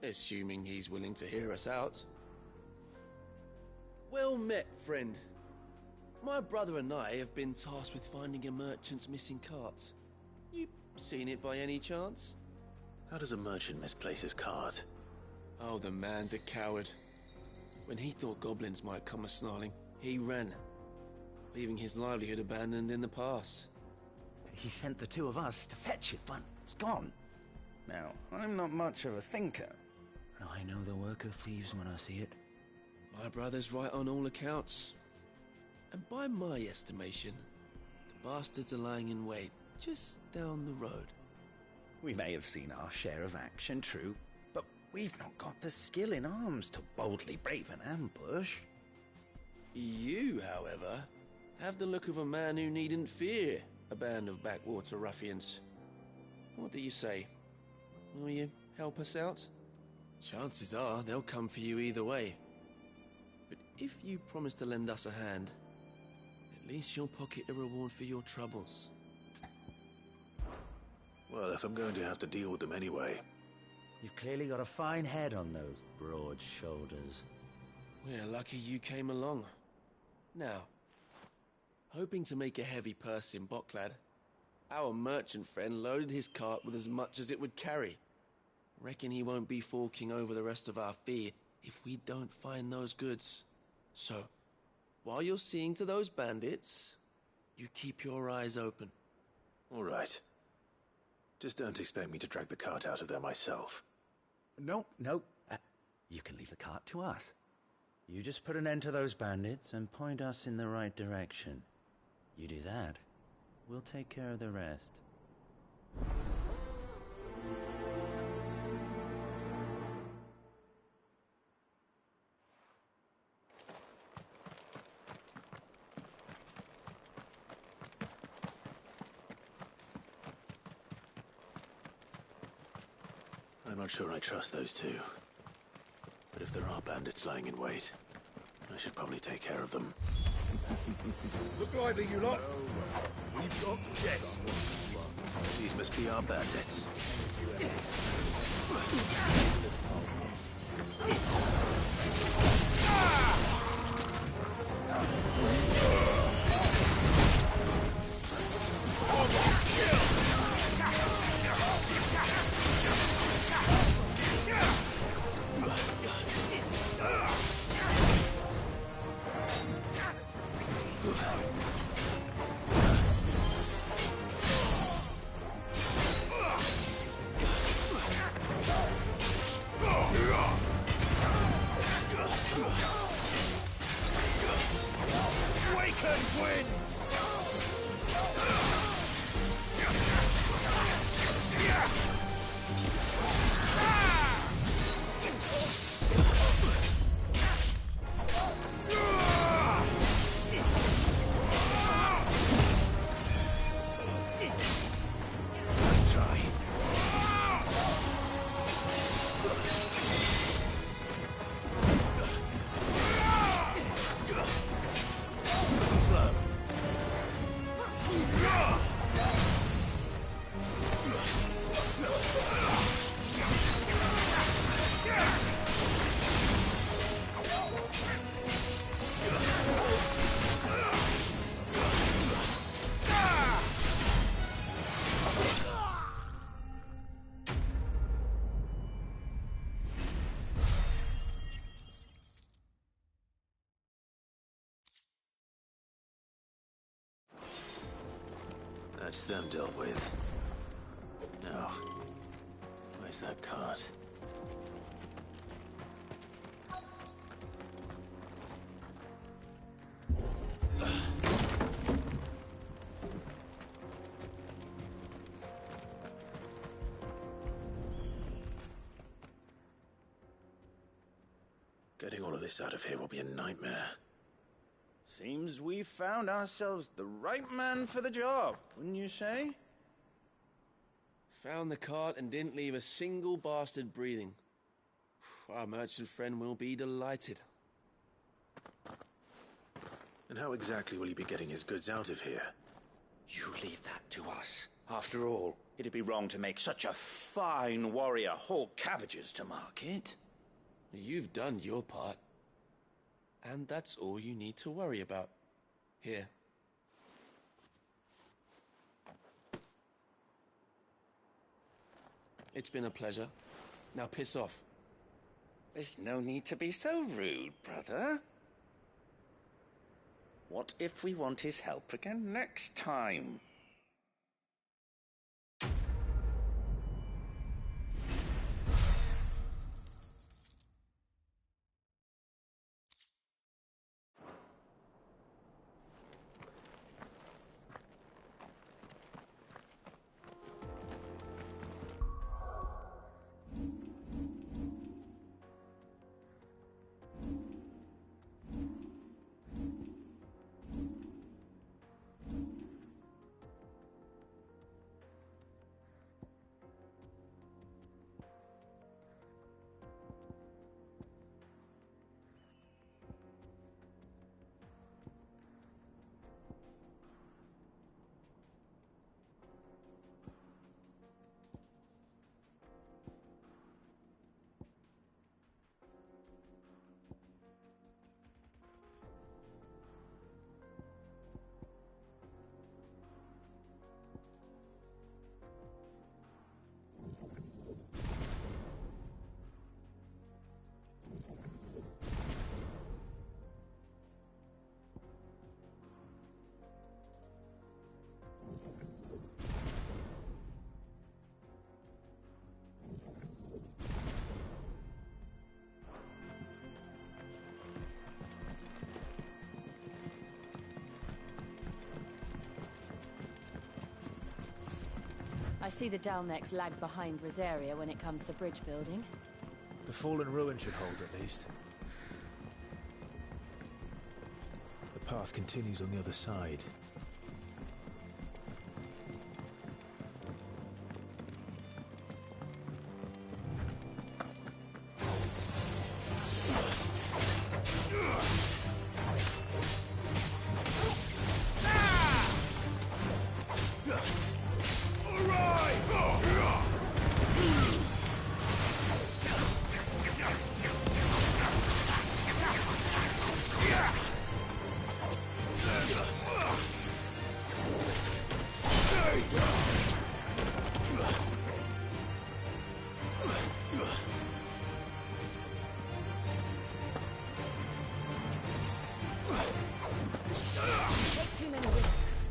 Speaker 22: Assuming he's willing to hear us out. Well met, friend. My brother and I have been tasked with finding a merchant's missing cart. You seen it by any chance?
Speaker 2: How does a merchant misplace his cart?
Speaker 22: Oh, the man's a coward. When he thought goblins might come a-snarling, he ran, leaving his livelihood abandoned in the pass.
Speaker 13: He sent the two of us to fetch it, but it's gone. Now, I'm not much of a thinker. I know the work of thieves when I see it.
Speaker 22: My brother's right on all accounts. And by my estimation, the bastards are lying in wait just down the road.
Speaker 13: We may have seen our share of action, true, but we've not got the skill in arms to boldly brave an ambush.
Speaker 22: You, however, have the look of a man who needn't fear a band of backwater ruffians. What do you say? Will you help us out? Chances are they'll come for you either way. But if you promise to lend us a hand, at least you'll pocket a reward for your troubles.
Speaker 2: Well, if I'm going to have to deal with them anyway.
Speaker 13: You've clearly got a fine head on those broad shoulders.
Speaker 22: We're lucky you came along. Now, hoping to make a heavy purse in Boklad, our merchant friend loaded his cart with as much as it would carry. Reckon he won't be forking over the rest of our fee if we don't find those goods. So, while you're seeing to those bandits, you keep your eyes open.
Speaker 2: All right. Just don't expect me to drag the cart out of there myself.
Speaker 13: No. You can leave the cart to us. You just put an end to those bandits and point us in the right direction. You do that, we'll take care of the rest.
Speaker 2: I'm not sure I trust those two. But if there are bandits lying in wait, I should probably take care of them.
Speaker 20: Look lively, you lot. We've got guests.
Speaker 2: These must be our bandits. least them dealt with. Now, where's that cart? Getting all of this out of here will be a nightmare.
Speaker 13: Seems we've found ourselves the right man for the job, wouldn't you say?
Speaker 22: Found the cart and didn't leave a single bastard breathing. Our merchant friend will be delighted.
Speaker 2: And how exactly will he be getting his goods out of here?
Speaker 7: You leave that to us. After all, it'd be wrong to make such a fine warrior haul cabbages to market.
Speaker 22: You've done your part. And that's all you need to worry about. Here. It's been a pleasure. Now piss off.
Speaker 7: There's no need to be so rude, brother. What if we want his help again next time?
Speaker 11: I see the Dalmex lag behind Rosaria when it comes to bridge building.
Speaker 19: The fallen ruin should hold, at least.
Speaker 2: The path continues on the other side.
Speaker 11: Take too many risks.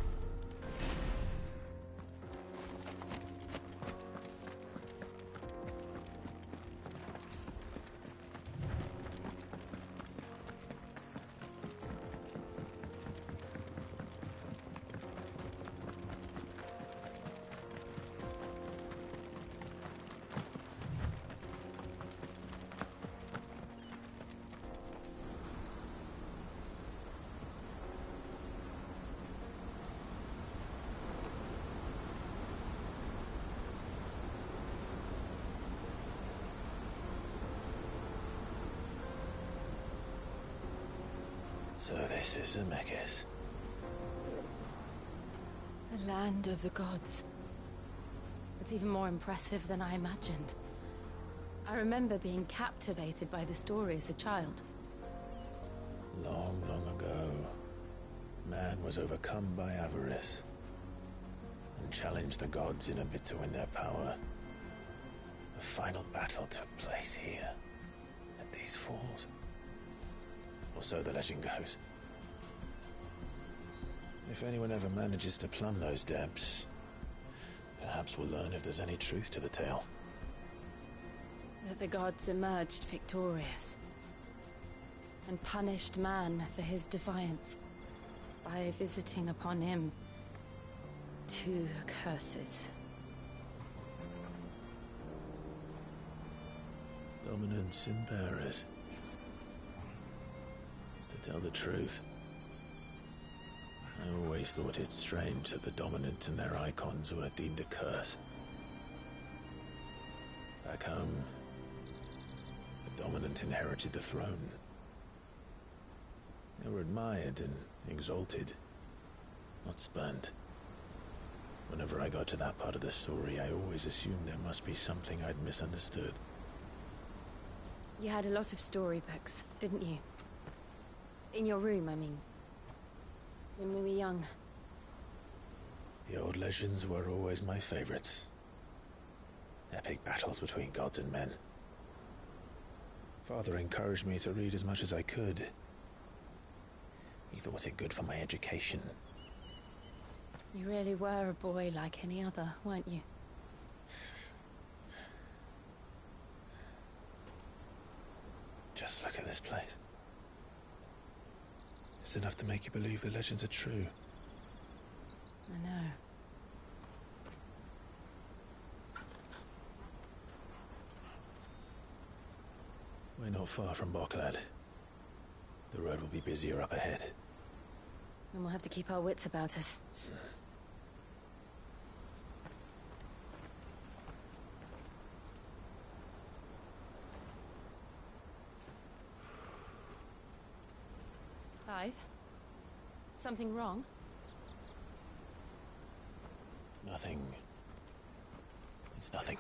Speaker 2: So this is Zemeckis.
Speaker 11: The land of the gods. It's even more impressive than I imagined. I remember being captivated by the story as a child.
Speaker 2: Long, long ago, man was overcome by avarice and challenged the gods in a bid to win their power. The final battle took place here, at these falls. Or so the legend goes. If anyone ever manages to plumb those depths, Perhaps we'll learn if there's any truth to the tale.
Speaker 11: That the gods emerged victorious and punished man for his defiance by visiting upon him 2 curses.
Speaker 2: Dominant sin bearers. To tell the truth, I always thought it strange that the dominant and their icons were deemed a curse. Back home, the dominant inherited the throne. They were admired and exalted, not spurned. Whenever I got to that part of the story, I always assumed there must be something I'd misunderstood.
Speaker 11: You had a lot of storybooks, didn't you? In your room, I mean. When we were young.
Speaker 2: The old legends were always my favorites. Epic battles between gods and men. Father encouraged me to read as much as I could. He thought it good for my education.
Speaker 11: You really were a boy like any other, weren't you?
Speaker 2: Just look at this place. It's enough to make you believe the legends are true.
Speaker 11: I know.
Speaker 2: We're not far from Boklad. The road will be busier up ahead.
Speaker 11: Then we'll have to keep our wits about us. Clive? Something wrong?
Speaker 2: Nothing. It's nothing.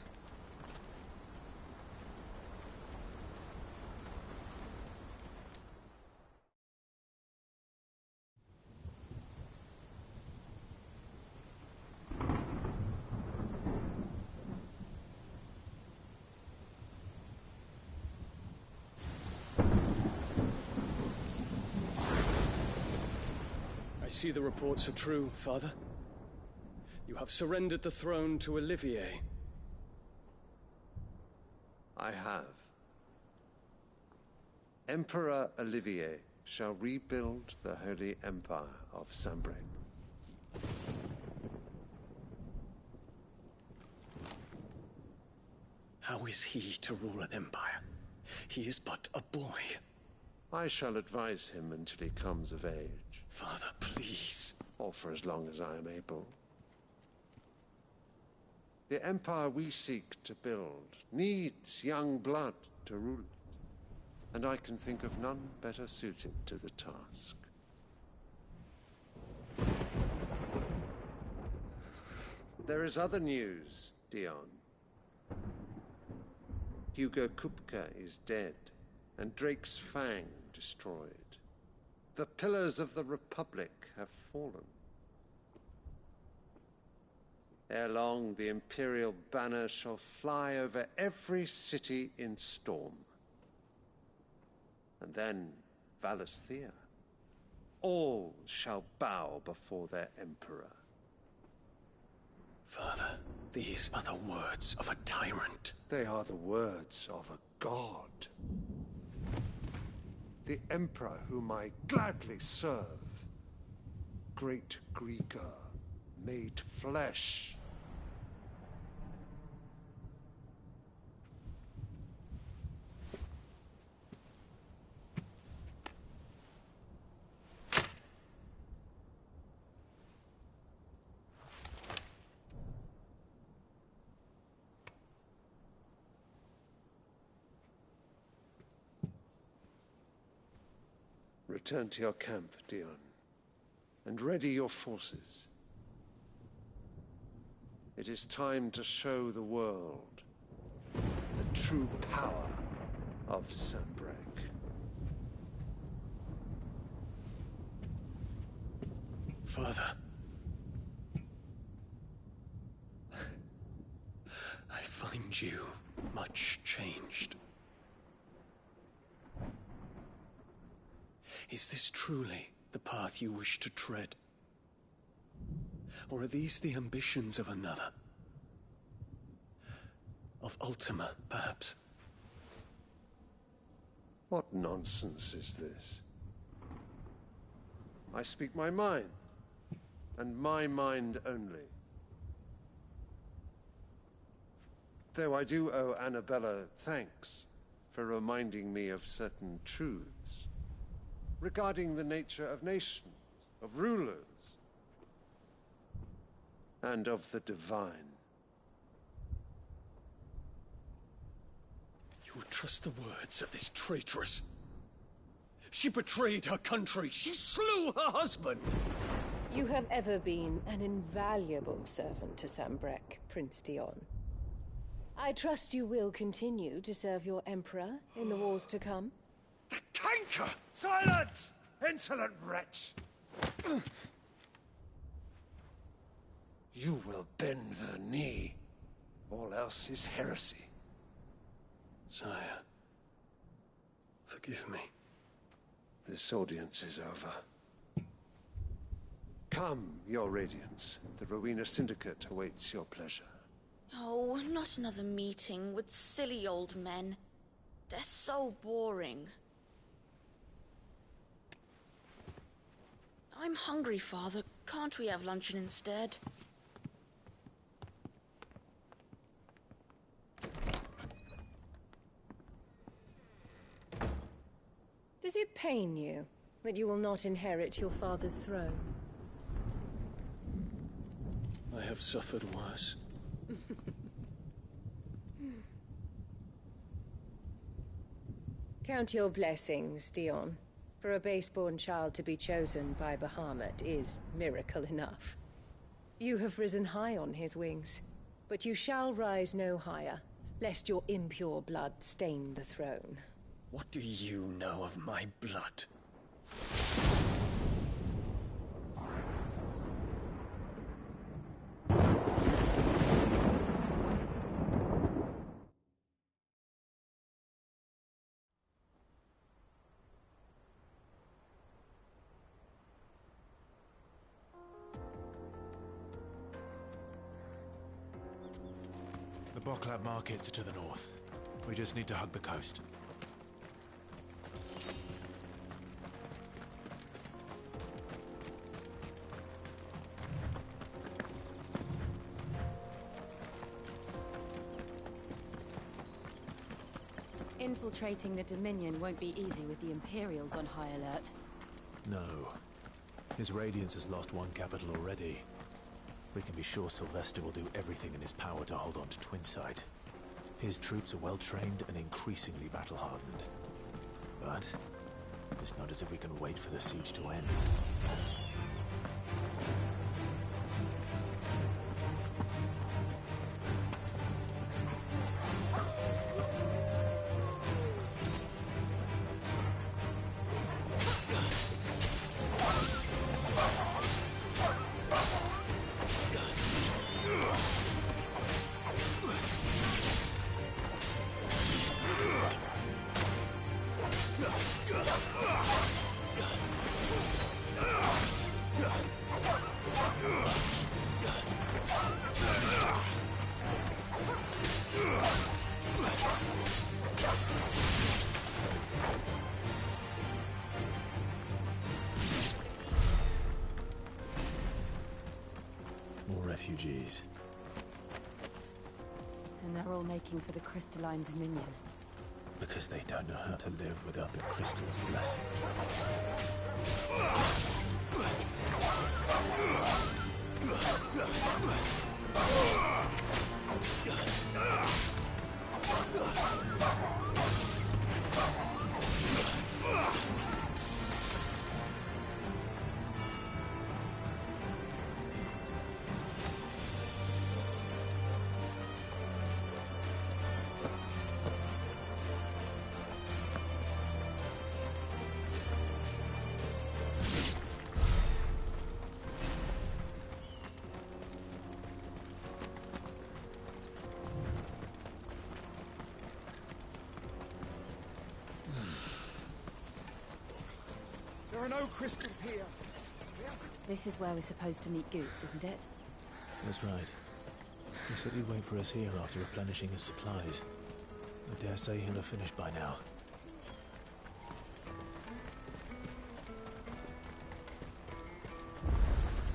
Speaker 9: I see the reports are true, Father. You have surrendered the throne to Olivier.
Speaker 18: I have. Emperor Olivier shall rebuild the Holy Empire of Sanbreque.
Speaker 9: How is he to rule an empire? He is but a boy.
Speaker 18: I shall advise him until he comes of age.
Speaker 9: Father, please.
Speaker 18: Or for as long as I am able. The empire we seek to build needs young blood to rule it, and I can think of none better suited to the task. There is other news, Dion. Hugo Kupka is dead, and Drake's Fang destroyed. The pillars of the Republic have fallen. Ere long, the Imperial banner shall fly over every city in Storm. And then, Valisthea. All shall bow before their Emperor.
Speaker 9: Father, these are the words of a tyrant.
Speaker 18: They are the words of a god. The Emperor whom I gladly serve. Great Greeker, made flesh. Return to your camp, Dion, and ready your forces. It is time to show the world the true power of Sanbreque.
Speaker 9: Father. I find you much changed. Is this truly the path you wish to tread? Or are these the ambitions of another? Of Ultima, perhaps.
Speaker 18: What nonsense is this? I speak my mind, and my mind only. Though I do owe Annabella thanks for reminding me of certain truths regarding the nature of nations, of rulers, and of the divine.
Speaker 9: You would trust the words of this traitress? She betrayed her country. She slew her husband.
Speaker 1: You have ever been an invaluable servant to Sambrek, Prince Dion. I trust you will continue to serve your Emperor in the wars to come.
Speaker 18: The canker! Silence! Insolent wretch! You will bend the knee. All else is heresy.
Speaker 9: Sire, forgive me.
Speaker 18: This audience is over. Come, Your Radiance. The Rowena Syndicate awaits your pleasure.
Speaker 17: Oh, not another meeting with silly old men. They're so boring. I'm hungry, Father. Can't we have luncheon instead?
Speaker 1: Does it pain you that you will not inherit your father's throne?
Speaker 9: I have suffered worse.
Speaker 1: Count your blessings, Dion. For a base-born child to be chosen by Bahamut is miracle enough. You have risen high on his wings, but you shall rise no higher, lest your impure blood stain the throne.
Speaker 9: What do you know of my blood?
Speaker 19: The Boklab markets are to the north. We just need to hug the coast.
Speaker 11: Infiltrating the Dominion won't be easy with the Imperials on high alert.
Speaker 19: No. His Radiance has lost one capital already. We can be sure Sylvester will do everything in his power to hold on to Twinside. His troops are well-trained and increasingly battle-hardened. But it's not as if we can wait for the siege to end. Refugees.
Speaker 11: And they're all making for the Crystalline Dominion.
Speaker 19: Because they don't know how to live without the Crystal's blessing.
Speaker 20: There are no crystals here.
Speaker 11: This is where we're supposed to meet Goots, isn't it?
Speaker 19: That's right. He said he'd wait for us here after replenishing his supplies. I dare say he'll have finished by now.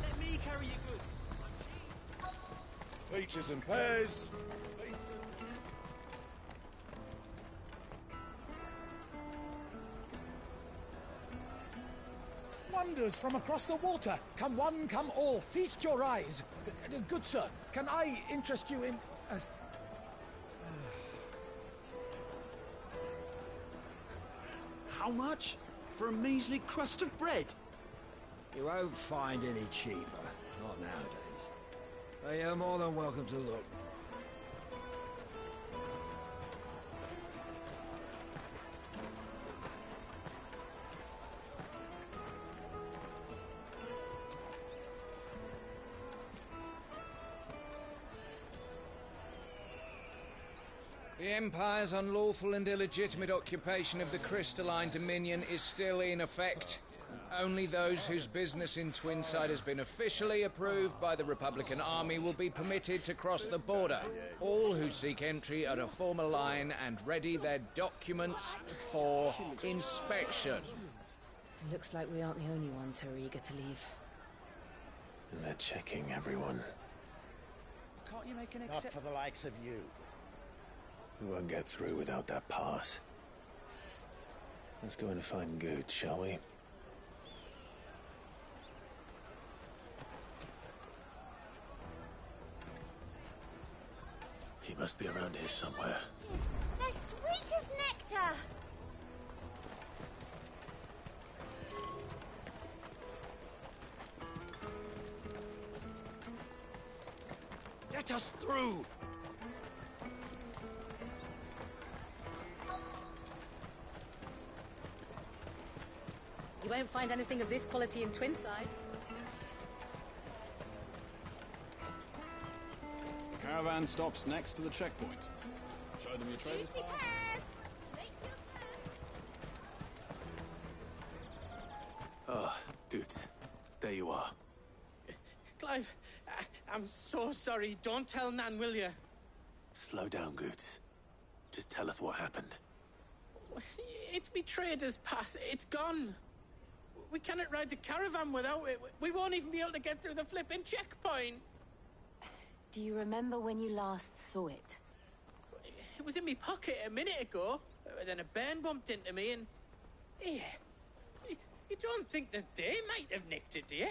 Speaker 9: Let me carry your goods.
Speaker 20: Peaches and pears.
Speaker 5: Wonders from across the water. Come one, come all. Feast your eyes. Good sir, can I interest you in...
Speaker 9: How much? For a measly crust of bread?
Speaker 16: You won't find any cheaper. Not nowadays. But you're more than welcome to look.
Speaker 8: The Empire's unlawful and illegitimate occupation of the crystalline dominion is still in effect. Only those whose business in Twinside has been officially approved by the Republican Army will be permitted to cross the border. All who seek entry are to form a line and ready their documents for inspection.
Speaker 14: Looks like we aren't the only ones who are eager to leave.
Speaker 19: And they're checking everyone.
Speaker 9: Can't you make an
Speaker 16: Not
Speaker 9: exception?
Speaker 16: for the likes of you.
Speaker 19: We won't get through without that pass. Let's go and find Good, shall we? He must be around here somewhere.
Speaker 23: Yes, they're sweet as nectar!
Speaker 9: Let us through!
Speaker 14: You won't find anything of this quality in Twinside.
Speaker 24: The caravan stops next to the checkpoint. Show them your trader's pass.
Speaker 2: Ah, Good. There you are.
Speaker 15: Clive, I'm so sorry. Don't tell Nan, will you?
Speaker 2: Slow down, Good. Just tell us what happened.
Speaker 15: It's me trader's pass. It's gone. We cannot ride the caravan without it. We won't even be able to get through the flipping checkpoint.
Speaker 11: Do you remember when you last saw it?
Speaker 15: It was in my pocket a minute ago. Then a bairn bumped into me and... Yeah. You don't think that they might have nicked it, do you?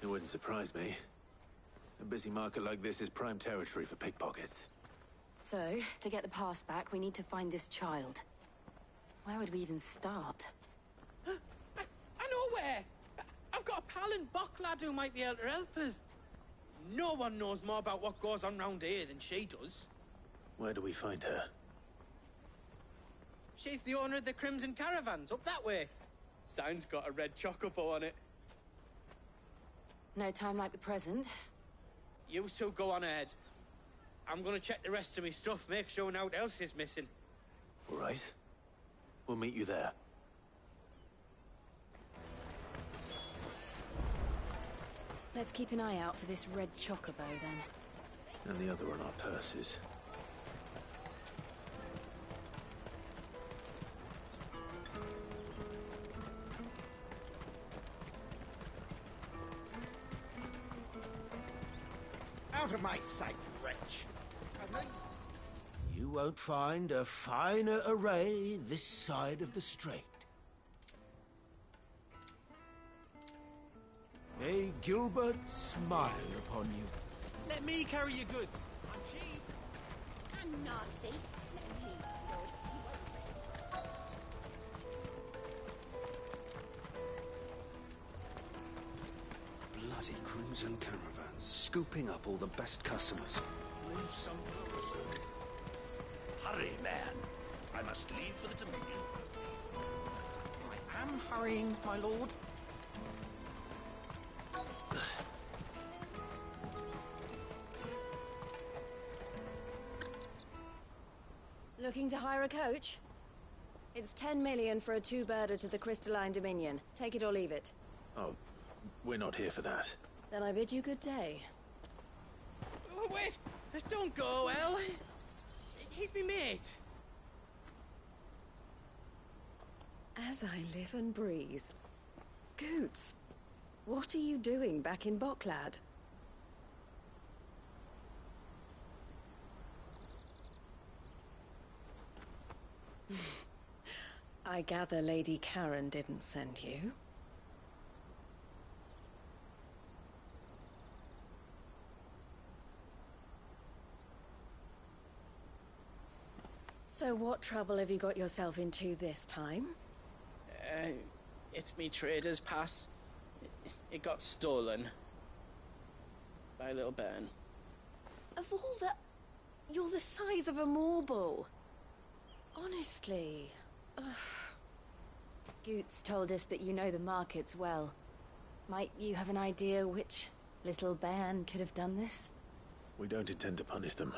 Speaker 2: It wouldn't surprise me. A busy market like this is prime territory for pickpockets.
Speaker 11: So, to get the pass back, we need to find this child. Where would we even start?
Speaker 15: I know where! I've got a pal in Bocklad who might be able to help us. No one knows more about what goes on round here than she does.
Speaker 2: Where do we find her?
Speaker 15: She's the owner of the Crimson Caravans, up that way. Sign's got a red chocobo on it.
Speaker 11: No time like the present.
Speaker 15: You two go on ahead. I'm gonna check the rest of my stuff, make sure nothing else is missing.
Speaker 2: All right. We'll meet you there.
Speaker 11: Let's keep an eye out for this red chocobo, then.
Speaker 2: And the other on our purses.
Speaker 16: Out of my sight, wretch. You won't find a finer array this side of the strait. May Gilbert smile upon you.
Speaker 9: Let me carry your goods. I'm cheap.
Speaker 23: And nasty. Let me, Lord.
Speaker 9: Bloody Crimson Caravans, scooping up all the best customers.
Speaker 20: Leave some for us. Hurry, man. I must leave for the Dominion.
Speaker 10: I am hurrying, my lord.
Speaker 1: Looking to hire a coach? It's 10 million for a two-birder to the Crystalline Dominion. Take it or leave it.
Speaker 2: Oh, we're not here for that.
Speaker 1: Then I bid you good day.
Speaker 15: Wait! Don't go, El. He's me mate.
Speaker 1: As I live and breathe. Goots, what are you doing back in Bocklad? I gather Lady Karen didn't send you. So what trouble have you got yourself into this time?
Speaker 15: It's me trader's pass. It got stolen. By a little bairn.
Speaker 1: Of all the... You're the size of a marble. Honestly. Ugh. Goots told us that you know the markets well. Might you have an idea which little bairn could have done this?
Speaker 2: We don't intend to punish them.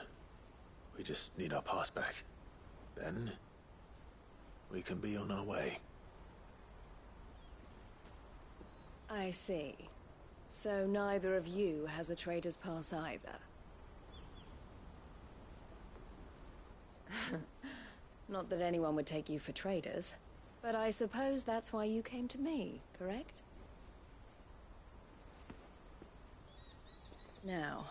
Speaker 2: We just need our pass back. Then, we can be on our way.
Speaker 1: I see. So neither of you has a trader's pass either. Not that anyone would take you for traders, but I suppose that's why you came to me, correct? Now,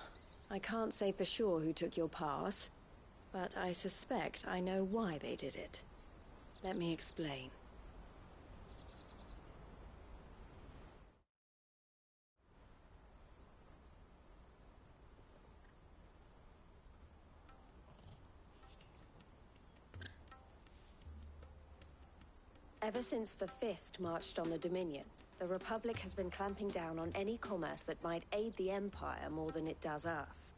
Speaker 1: I can't say for sure who took your pass, but I suspect I know why they did it. Let me explain. Ever since the Fist marched on the Dominion, the Republic has been clamping down on any commerce that might aid the Empire more than it does us.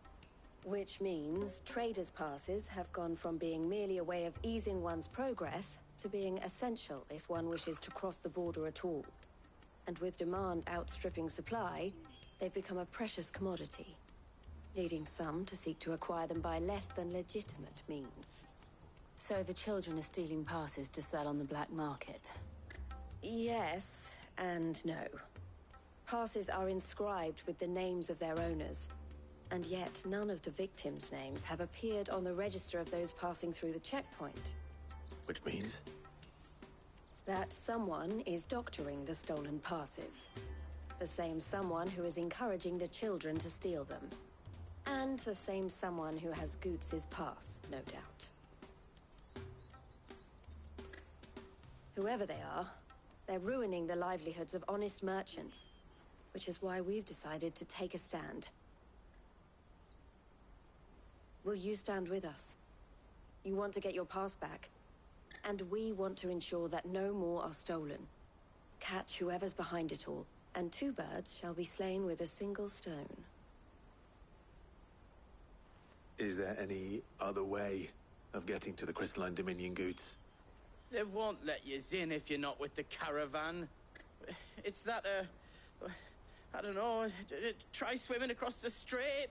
Speaker 1: Which means traders' passes have gone from being merely a way of easing one's progress to being essential if one wishes to cross the border at all. And with demand outstripping supply, they've become a precious commodity, leading some to seek to acquire them by less than legitimate means.
Speaker 11: So the children are stealing passes to sell on the black market?
Speaker 1: Yes and no. Passes are inscribed with the names of their owners, and yet none of the victims' names have appeared on the register of those passing through the checkpoint.
Speaker 2: Which means?
Speaker 1: That someone is doctoring the stolen passes. The same someone who is encouraging the children to steal them. And the same someone who has Goots' pass, no doubt. Whoever they are, they're ruining the livelihoods of honest merchants, which is why we've decided to take a stand. Will you stand with us? You want to get your pass back, and we want to ensure that no more are stolen. Catch whoever's behind it all, and 2 birds shall be slain with a single stone.
Speaker 2: Is there any other way of getting to the Crystalline Dominion, Goots?
Speaker 15: They won't let you in if you're not with the caravan. It's that, I don't know, try swimming across the strait.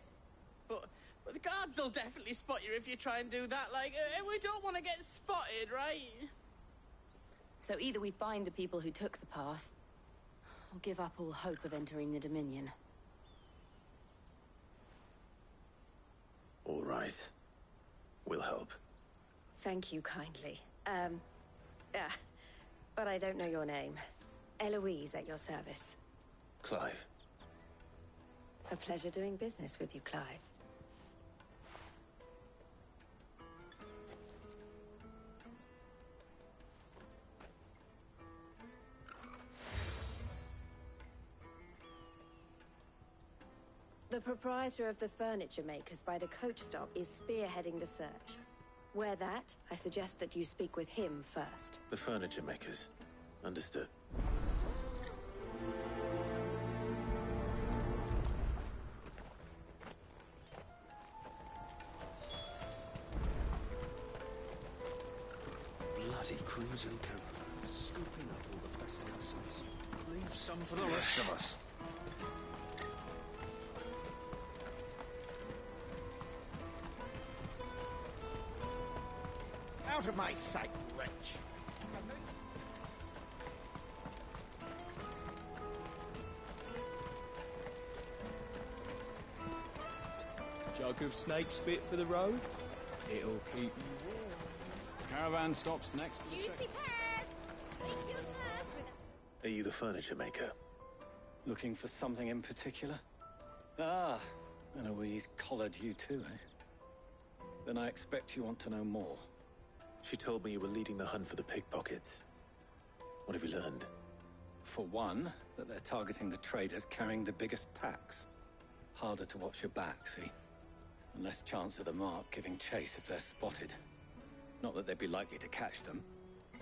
Speaker 15: But the guards will definitely spot you if you try and do that. Like, we don't want to get spotted, right?
Speaker 11: So either we find the people who took the pass, or give up all hope of entering the Dominion.
Speaker 2: All right. We'll help.
Speaker 1: Thank you kindly. But I don't know your name. Eloise at your service.
Speaker 2: Clive.
Speaker 1: A pleasure doing business with you, Clive. The proprietor of the furniture makers by the coach stop is spearheading the search. Where that, I suggest that you speak with him first.
Speaker 2: The furniture makers. Understood.
Speaker 9: Bloody crimson caravans, scooping up all the best customers. Leave some for the rest of us.
Speaker 16: Out of my sight, wretch!
Speaker 9: Jug of snake spit for the road? It'll keep you warm.
Speaker 24: Caravan stops next to the
Speaker 23: Juicy
Speaker 24: checkpoint.
Speaker 23: pears! Take your nurse with
Speaker 2: Are you the furniture maker?
Speaker 3: Looking for something in particular? Ah, and Eloise collared you too, eh? Then I expect you want to know more.
Speaker 2: She told me you were leading the hunt for the pickpockets. What have you learned?
Speaker 3: For one, that they're targeting the traders carrying the biggest packs. Harder to watch your back, see? And less chance of the mark giving chase if they're spotted. Not that they'd be likely to catch them.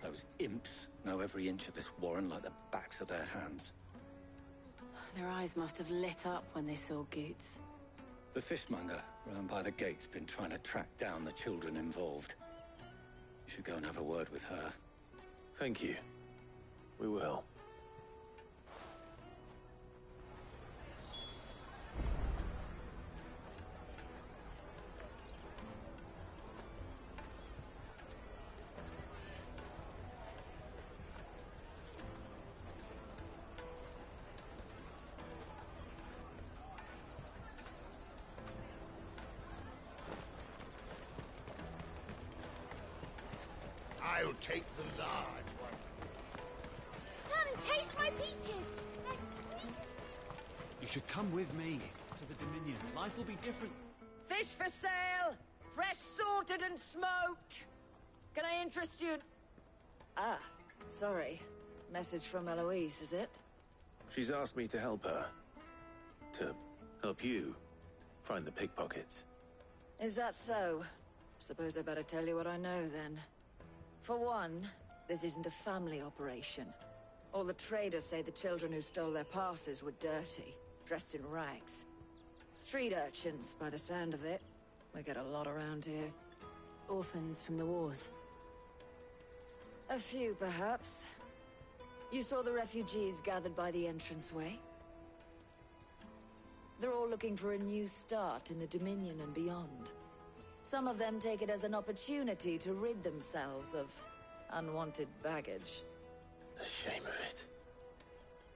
Speaker 3: Those imps know every inch of this warren like the backs of their hands.
Speaker 11: Their eyes must have lit up when they saw Goots.
Speaker 3: The fishmonger round by the gate's been trying to track down the children involved. You should go and have a word with her.
Speaker 2: Thank you. We will.
Speaker 20: I'll take the large one.
Speaker 23: Come and taste my peaches! They're sweet as...
Speaker 9: You should come with me to the Dominion. Life will be different.
Speaker 4: Fish for sale! Fresh salted and smoked! Can I interest you? Ah, sorry. Message from Eloise, is it?
Speaker 2: She's asked me to help her. To help you find the pickpockets.
Speaker 4: Is that so? Suppose I better tell you what I know, then. For one, this isn't a family operation. All the traders say the children who stole their passes were dirty, dressed in rags. Street urchins, by the sound of it. We get a lot around here.
Speaker 11: Orphans from the wars.
Speaker 4: A few, perhaps. You saw the refugees gathered by the entranceway? They're all looking for a new start in the Dominion and beyond. Some of them take it as an opportunity to rid themselves of unwanted baggage.
Speaker 2: The shame of it.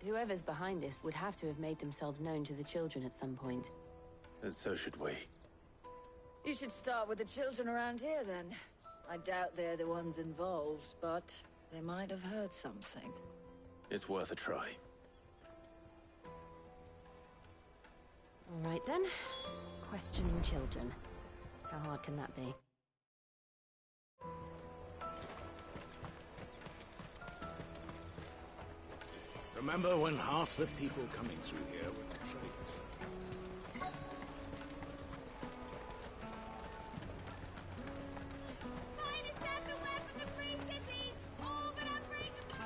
Speaker 11: Whoever's behind this would have to have made themselves known to the children at some point.
Speaker 2: And so should we.
Speaker 4: You should start with the children around here, then. I doubt they're the ones involved, but they might have heard something.
Speaker 2: It's worth a try.
Speaker 11: All right, then. Questioning children. How hard can that be?
Speaker 20: Remember when half the people coming through here were traders?
Speaker 23: Finest everywhere from the free cities! All but unbreakable!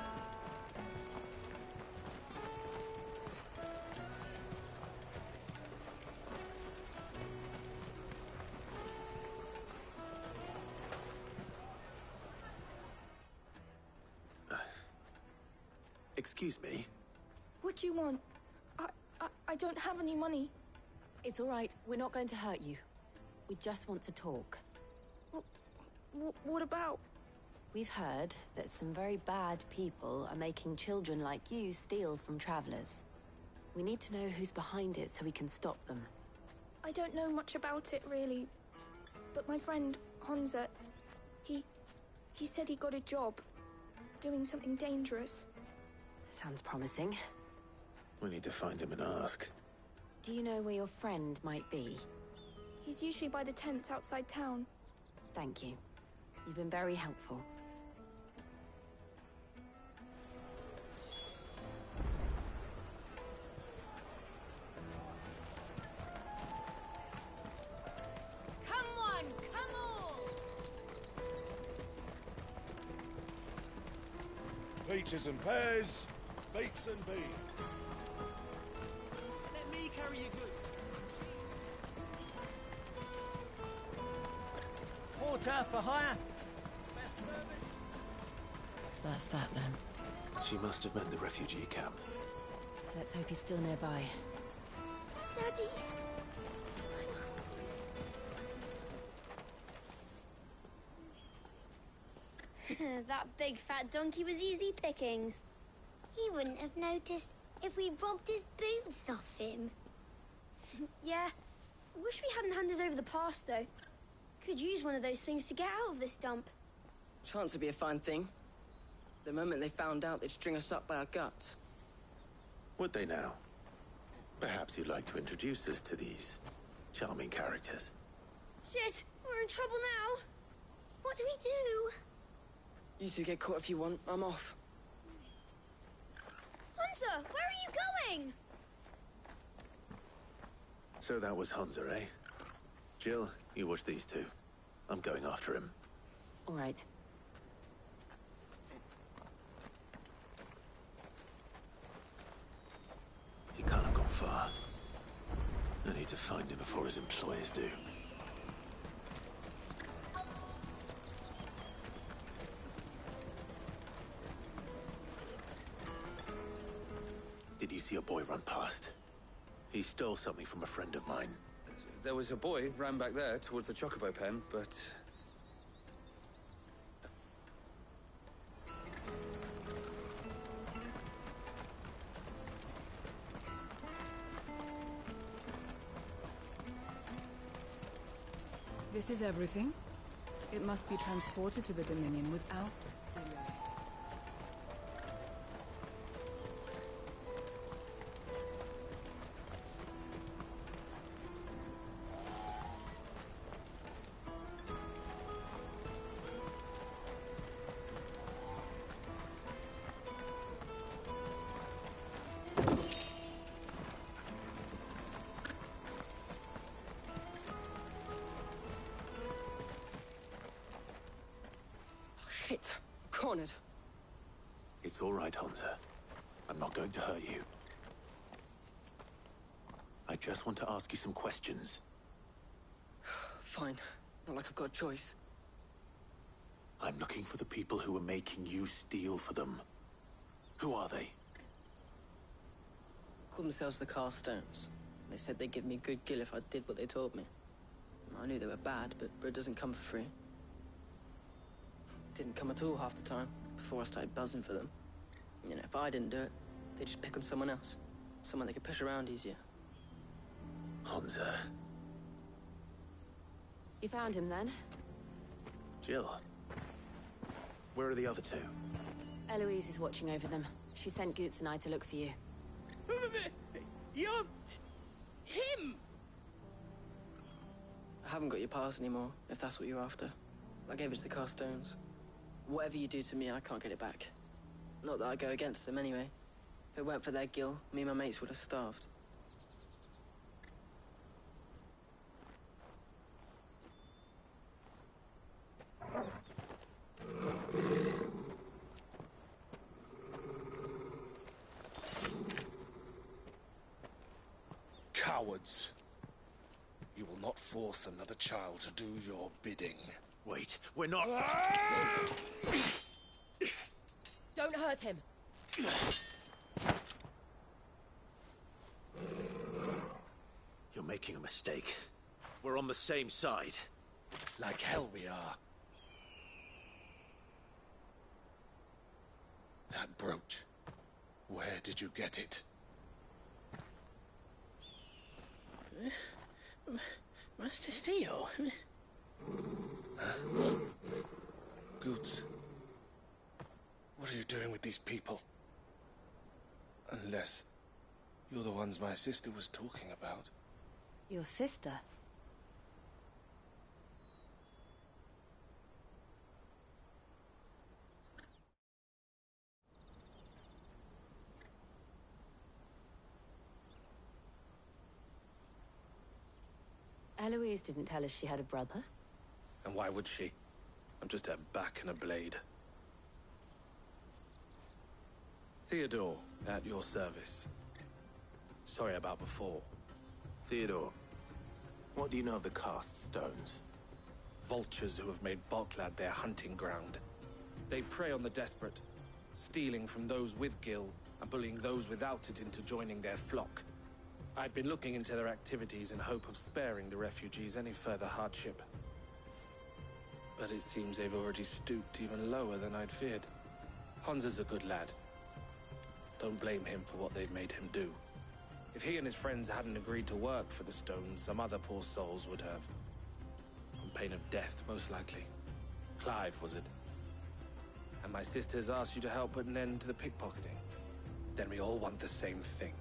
Speaker 2: Excuse me?
Speaker 12: What do you want? I don't have any money.
Speaker 11: It's all right. We're not going to hurt you. We just want to talk.
Speaker 12: What about?
Speaker 11: We've heard that some very bad people are making children like you steal from travelers. We need to know who's behind it so we can stop them.
Speaker 12: I don't know much about it, really. But my friend, Honza, he said he got a job. Doing something dangerous.
Speaker 11: Sounds promising.
Speaker 2: We need to find him and ask.
Speaker 11: Do you know where your friend might be?
Speaker 12: He's usually by the tents outside town.
Speaker 11: Thank you. You've been very helpful.
Speaker 4: Come on, come on!
Speaker 20: Peaches and pears, beets and beans.
Speaker 5: Let me carry your goods. Porter for hire. Best service.
Speaker 11: That's that, then.
Speaker 2: She must have meant the refugee camp.
Speaker 11: Let's hope he's still nearby.
Speaker 12: Daddy!
Speaker 23: That big fat donkey was easy pickings. He wouldn't have noticed if we'd robbed his boots off him. Yeah, Wish we hadn't handed over the pass, though. Could use one of those things to get out of this dump.
Speaker 6: Chance would be a fine thing. The moment they found out, they'd string us up by our guts.
Speaker 2: Would they now? Perhaps you'd like to introduce us to these charming characters.
Speaker 23: Shit! We're in trouble now! What do we do?
Speaker 6: You two get caught if you want. I'm off.
Speaker 23: Hunter! Where are you going?
Speaker 2: So that was Hunter, eh? Jill, you watch these two. I'm going after him.
Speaker 11: All right.
Speaker 2: He can't have gone far. I need to find him before his employers do. Did you see a boy run past? He stole something from a friend of mine.
Speaker 13: There was a boy ran back there towards the Chocobo pen, but...
Speaker 21: This is everything. It must be transported to the Dominion without delay.
Speaker 6: Shit. Cornered.
Speaker 2: It's all right, Hunter. I'm not going to hurt you. I just want to ask you some questions.
Speaker 6: Fine. Not like I've got a choice.
Speaker 2: I'm looking for the people who are making you steal for them. Who are they?
Speaker 6: Called themselves the Carstones. They said they'd give me good gill if I did what they told me. I knew they were bad, but bread doesn't come for free. Didn't come at all half the time, before I started buzzing for them. You know, if I didn't do it, they'd just pick on someone else. Someone they could push around easier.
Speaker 2: Hunter.
Speaker 11: You found him then?
Speaker 2: Jill. Where are the other two?
Speaker 11: Eloise is watching over them. She sent Goots and I to look for you.
Speaker 15: You're... him!
Speaker 6: I haven't got your pass anymore, if that's what you're after. I gave it to the Carstones. Whatever you do to me, I can't get it back. Not that I go against them anyway. If it weren't for their gill, me and my mates would have starved.
Speaker 9: Cowards. You will not force another child to do your bidding.
Speaker 2: Wait, we're not...
Speaker 14: Don't hurt him.
Speaker 2: You're making a mistake. We're on the same side.
Speaker 9: Like hell we are. That brooch. Where did you get it?
Speaker 15: Master Theo.
Speaker 9: Goots. What are you doing with these people? Unless you're the ones my sister was talking about.
Speaker 11: Your sister? Eloise didn't tell us she had a brother.
Speaker 13: And why would she? I'm just her back and a blade. Theodore, at your service. Sorry about before.
Speaker 2: Theodore, what do you know of the Cast Stones?
Speaker 13: Vultures who have made Balklad their hunting ground. They prey on the desperate, stealing from those with gil and bullying those without it into joining their flock. I'd been looking into their activities in hope of sparing the refugees any further hardship. But it seems they've already stooped even lower than I'd feared. Hans is a good lad. Don't blame him for what they've made him do. If he and his friends hadn't agreed to work for the stones, some other poor souls would have. On pain of death, most likely. Clive, was it? And my sisters asked you to help put an end to the pickpocketing. Then we all want the same thing.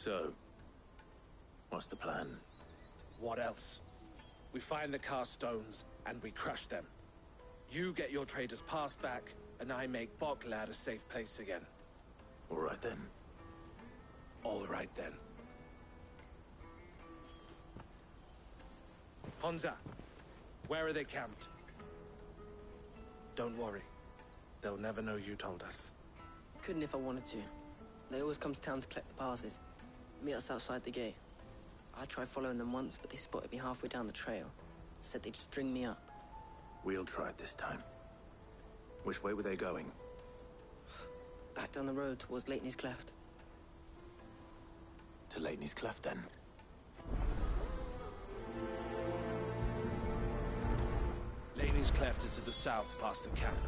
Speaker 2: So, what's the plan?
Speaker 13: What else? We find the cast stones, and we crush them. You get your trader's pass back, and I make Boklad a safe place again.
Speaker 2: All right then.
Speaker 13: All right then. Honza, where are they camped? Don't worry. They'll never know you told us.
Speaker 6: Couldn't if I wanted to. They always come to town to collect the passes. Meet us outside the gate. I tried following them once, but they spotted me halfway down the trail. Said they'd string me up.
Speaker 2: We'll try it this time. Which way were they going?
Speaker 6: Back down the road towards Leighton's Cleft.
Speaker 2: To Leighton's Cleft, then?
Speaker 13: Leighton's Cleft is to the south, past the camp.